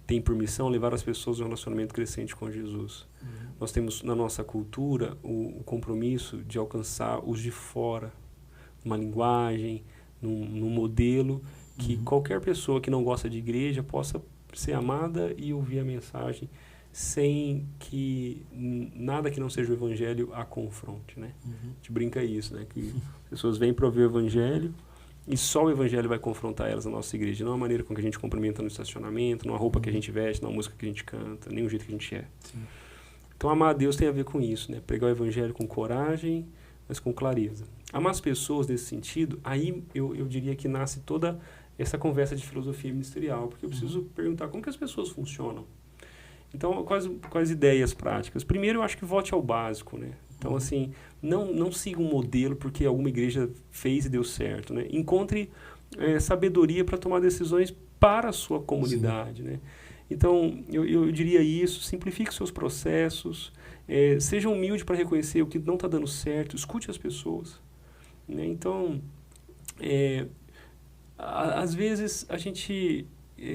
tem por missão levar as pessoas a um relacionamento crescente com Jesus. Nós temos na nossa cultura o compromisso de alcançar os de fora, numa linguagem, num modelo que qualquer pessoa que não gosta de igreja possa ser amada e ouvir a mensagem sem que nada que não seja o evangelho a confronte, né? A gente brinca isso, né? Que pessoas vêm para ouvir o evangelho e só o evangelho vai confrontar elas na nossa igreja, não a maneira com que a gente cumprimenta no estacionamento, não a roupa que a gente veste, não a música que a gente canta, nem o jeito que a gente é. Sim. Então amar a Deus tem a ver com isso, né? Pregar o evangelho com coragem, mas com clareza. Amar as pessoas nesse sentido, aí eu diria que nasce toda essa conversa de filosofia ministerial, porque eu preciso perguntar como que as pessoas funcionam. Então, quais ideias práticas? Primeiro, eu acho que volte ao básico, né? Então, assim, não siga um modelo porque alguma igreja fez e deu certo, né? Encontre sabedoria para tomar decisões para a sua comunidade, né? Então, eu diria isso, simplifique seus processos, seja humilde para reconhecer o que não está dando certo, escute as pessoas, né? Então, às vezes a gente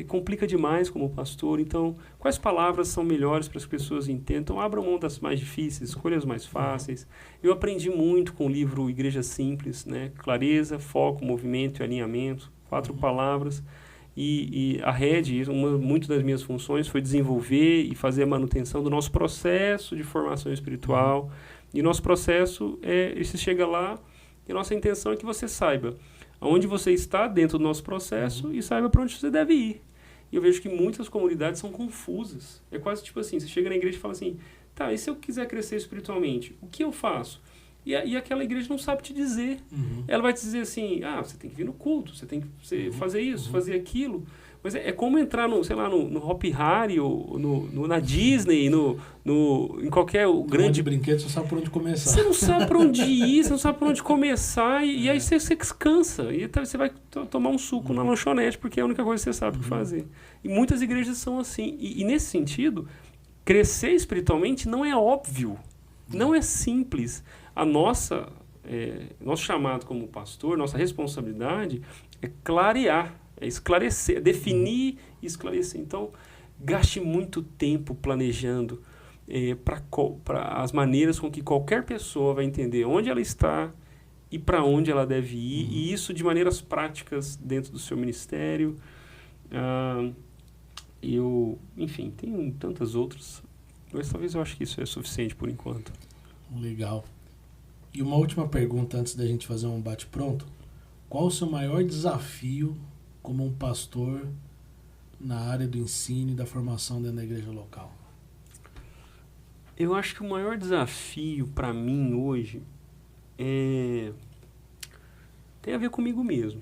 complica demais como pastor, então quais palavras são melhores para as pessoas entendam? Então abram mão das mais difíceis, escolha as mais fáceis. Eu aprendi muito com o livro Igreja Simples, né? Clareza, foco, movimento e alinhamento, 4 palavras. E a rede, muito das minhas funções foi desenvolver e fazer a manutenção do nosso processo de formação espiritual. E nosso processo você chega lá e a nossa intenção é que você saiba onde você está dentro do nosso processo e saiba para onde você deve ir. E eu vejo que muitas comunidades são confusas. É quase tipo assim, você chega na igreja e fala assim, tá, e se eu quiser crescer espiritualmente, o que eu faço? E aquela igreja não sabe te dizer. Ela vai te dizer assim, você tem que vir no culto, você tem que fazer isso, fazer aquilo. Mas é como entrar no, sei lá, no Hopi Hari, ou na Disney, em qualquer grande... de brinquedo, você não sabe por onde começar. Você não sabe por onde ir, você não sabe por onde começar, e aí você cansa. E você vai tomar um suco na lanchonete, porque é a única coisa que você sabe o que fazer. E muitas igrejas são assim. E nesse sentido, crescer espiritualmente não é óbvio, não é simples. Nosso chamado como pastor, nossa responsabilidade é clarear, é esclarecer, é definir e esclarecer. Então, gaste muito tempo planejando para as maneiras com que qualquer pessoa vai entender onde ela está e para onde ela deve ir, e isso de maneiras práticas dentro do seu ministério. Enfim, tem tantas outras, mas talvez eu acho que isso é suficiente por enquanto. Legal. E uma última pergunta antes da gente fazer um bate-pronto. Qual o seu maior desafio como um pastor na área do ensino e da formação dentro da igreja local? Eu acho que o maior desafio para mim hoje tem a ver comigo mesmo.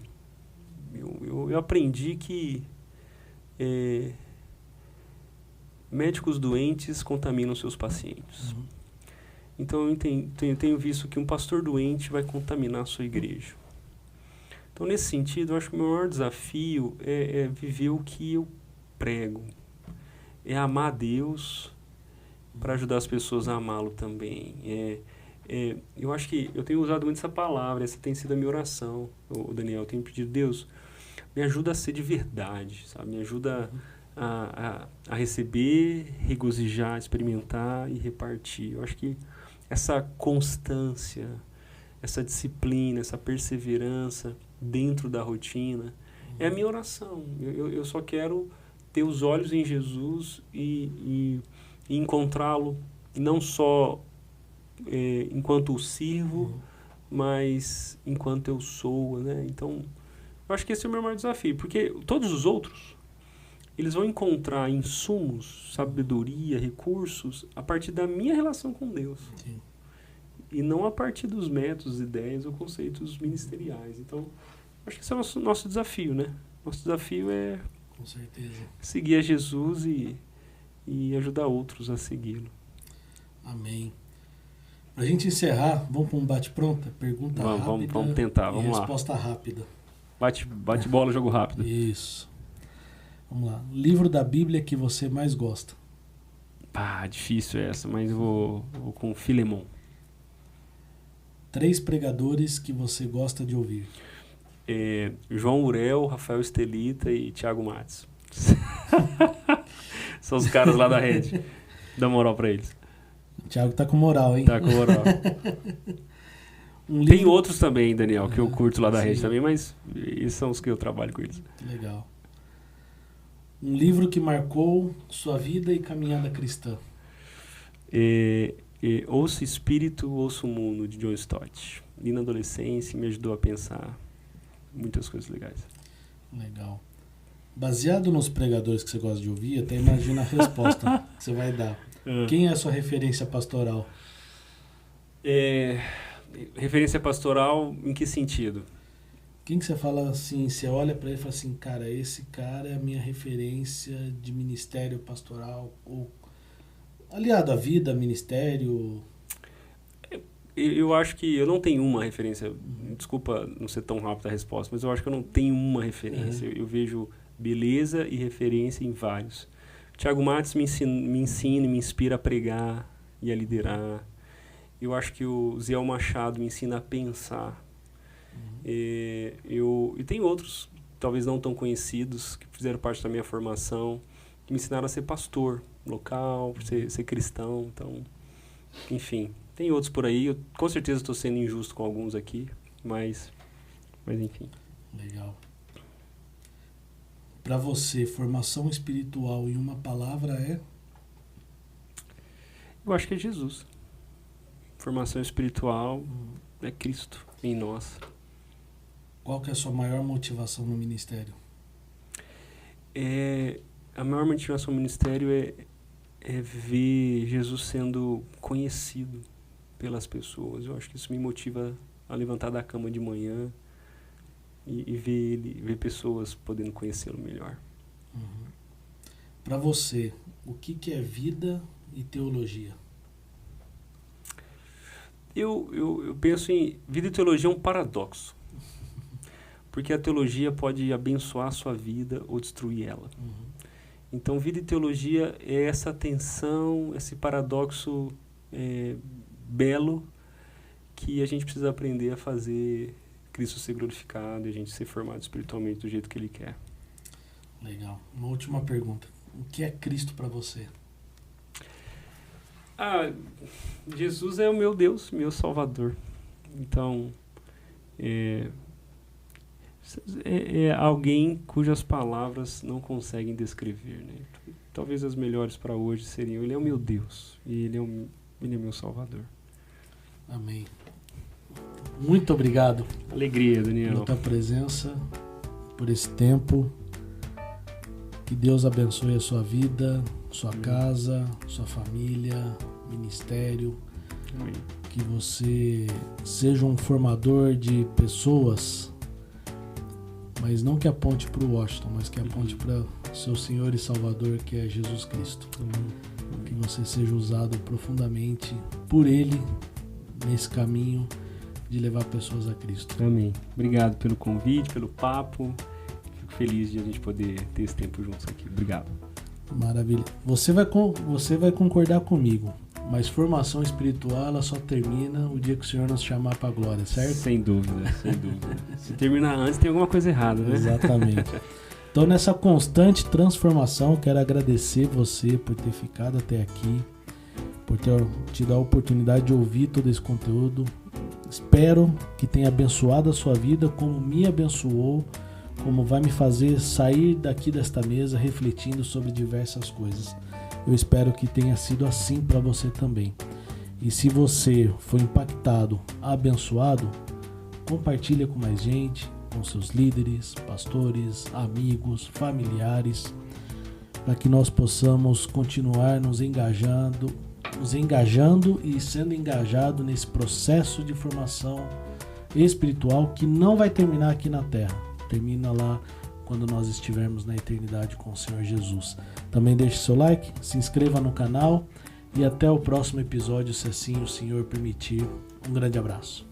Eu aprendi que médicos doentes contaminam seus pacientes. Então eu tenho visto que um pastor doente vai contaminar a sua igreja. Então, nesse sentido, eu acho que o meu maior desafio é viver o que eu prego. É amar a Deus para ajudar as pessoas a amá-lo também. Eu acho que eu tenho usado muito essa palavra, essa tem sido a minha oração, Daniel. Eu tenho pedido, Deus, me ajuda a ser de verdade, sabe? Me ajuda a receber, regozijar, experimentar e repartir. Eu acho que essa constância, essa disciplina, essa perseverança dentro da rotina é a minha oração. Eu só quero ter os olhos em Jesus e encontrá-lo não só enquanto o sirvo, mas enquanto eu sou, né? Então, eu acho que esse é o meu maior desafio, porque todos os outros, eles vão encontrar insumos, sabedoria, recursos, a partir da minha relação com Deus. Sim. E não a partir dos métodos, ideias ou conceitos ministeriais. Então, acho que esse é o nosso desafio, né? Nosso desafio é com certeza seguir a Jesus e ajudar outros a segui-lo. Amém. Pra gente encerrar, vamos para um bate-pronta? Pergunta rápida. Vamos tentar, vamos lá. Resposta rápida. Bate bola, jogo rápido. Isso. Vamos lá. Livro da Bíblia que você mais gosta? Difícil essa, mas eu vou com Filemon. 3 pregadores que você gosta de ouvir? João Urel, Rafael Estelita e Thiago Matos. São os caras lá da rede. Dá moral pra eles. O Thiago tá com moral, hein? Tá com moral. Tem outros também, Daniel, que eu curto lá da rede também, mas esses são os que eu trabalho com eles. Legal. Um livro que marcou sua vida e caminhada cristã? Ouço Espírito, Ouço o Mundo, de John Stott. E na adolescência me ajudou a pensar muitas coisas legais. Legal. Baseado nos pregadores que você gosta de ouvir, até imagina a resposta que você vai dar. Quem é a sua referência pastoral? Referência pastoral em que sentido? Quem que você fala assim, você olha para ele e fala assim, cara, esse cara é a minha referência de ministério pastoral, ou aliado à vida, ministério? Eu acho que eu não tenho uma referência, desculpa não ser tão rápida a resposta, mas eu acho que eu não tenho uma referência. Eu vejo beleza e referência em vários. Thiago Matos me ensina e me inspira a pregar e a liderar. Eu acho que o Zé Machado me ensina a pensar. E tem outros, talvez não tão conhecidos, que fizeram parte da minha formação, que me ensinaram a ser pastor local, ser cristão. Então, enfim, tem outros por aí. Eu com certeza estou sendo injusto com alguns aqui, mas enfim. Legal. Para você, formação espiritual em uma palavra é? Eu acho que é Jesus. Formação espiritual é Cristo em nós. Qual que é a sua maior motivação no ministério? A maior motivação no ministério é ver Jesus sendo conhecido pelas pessoas. Eu acho que isso me motiva a levantar da cama de manhã e ver pessoas podendo conhecê-lo melhor. Uhum. Para você, o que é vida e teologia? Eu penso em vida e teologia é um paradoxo. Porque a teologia pode abençoar a sua vida ou destruir ela. Uhum. Então, vida e teologia é essa tensão, esse paradoxo belo que a gente precisa aprender a fazer Cristo ser glorificado e a gente ser formado espiritualmente do jeito que Ele quer. Legal. Uma última pergunta. O que é Cristo para você? Jesus é o meu Deus, meu Salvador. Então, é alguém cujas palavras não conseguem descrever, né? Talvez as melhores para hoje seriam: Ele é o meu Deus e Ele é meu Salvador. Amém. Muito obrigado. Alegria, Daniel. Pela tua presença, por esse tempo. Que Deus abençoe a sua vida, sua casa, sua família, ministério. Amém. Que você seja um formador de pessoas, mas não que aponte para o Washington, mas que aponte para o seu Senhor e Salvador, que é Jesus Cristo. Que você seja usado profundamente por Ele nesse caminho de levar pessoas a Cristo. Amém. Obrigado pelo convite, pelo papo. Fico feliz de a gente poder ter esse tempo juntos aqui. Obrigado. Maravilha. Você vai concordar comigo, mas formação espiritual ela só termina o dia que o Senhor nos chamar para a glória, certo? Sem dúvida, sem dúvida. Se terminar antes, tem alguma coisa errada, né? Exatamente. Então, nessa constante transformação, quero agradecer você por ter ficado até aqui, por ter tido a oportunidade de ouvir todo esse conteúdo. Espero que tenha abençoado a sua vida como me abençoou, como vai me fazer sair daqui desta mesa refletindo sobre diversas coisas. Eu espero que tenha sido assim para você também. E se você foi impactado, abençoado, compartilha com mais gente, com seus líderes, pastores, amigos, familiares, para que nós possamos continuar nos engajando e sendo engajado nesse processo de formação espiritual que não vai terminar aqui na Terra. Termina lá quando nós estivermos na eternidade com o Senhor Jesus. Também deixe seu like, se inscreva no canal e até o próximo episódio, se assim o Senhor permitir. Um grande abraço.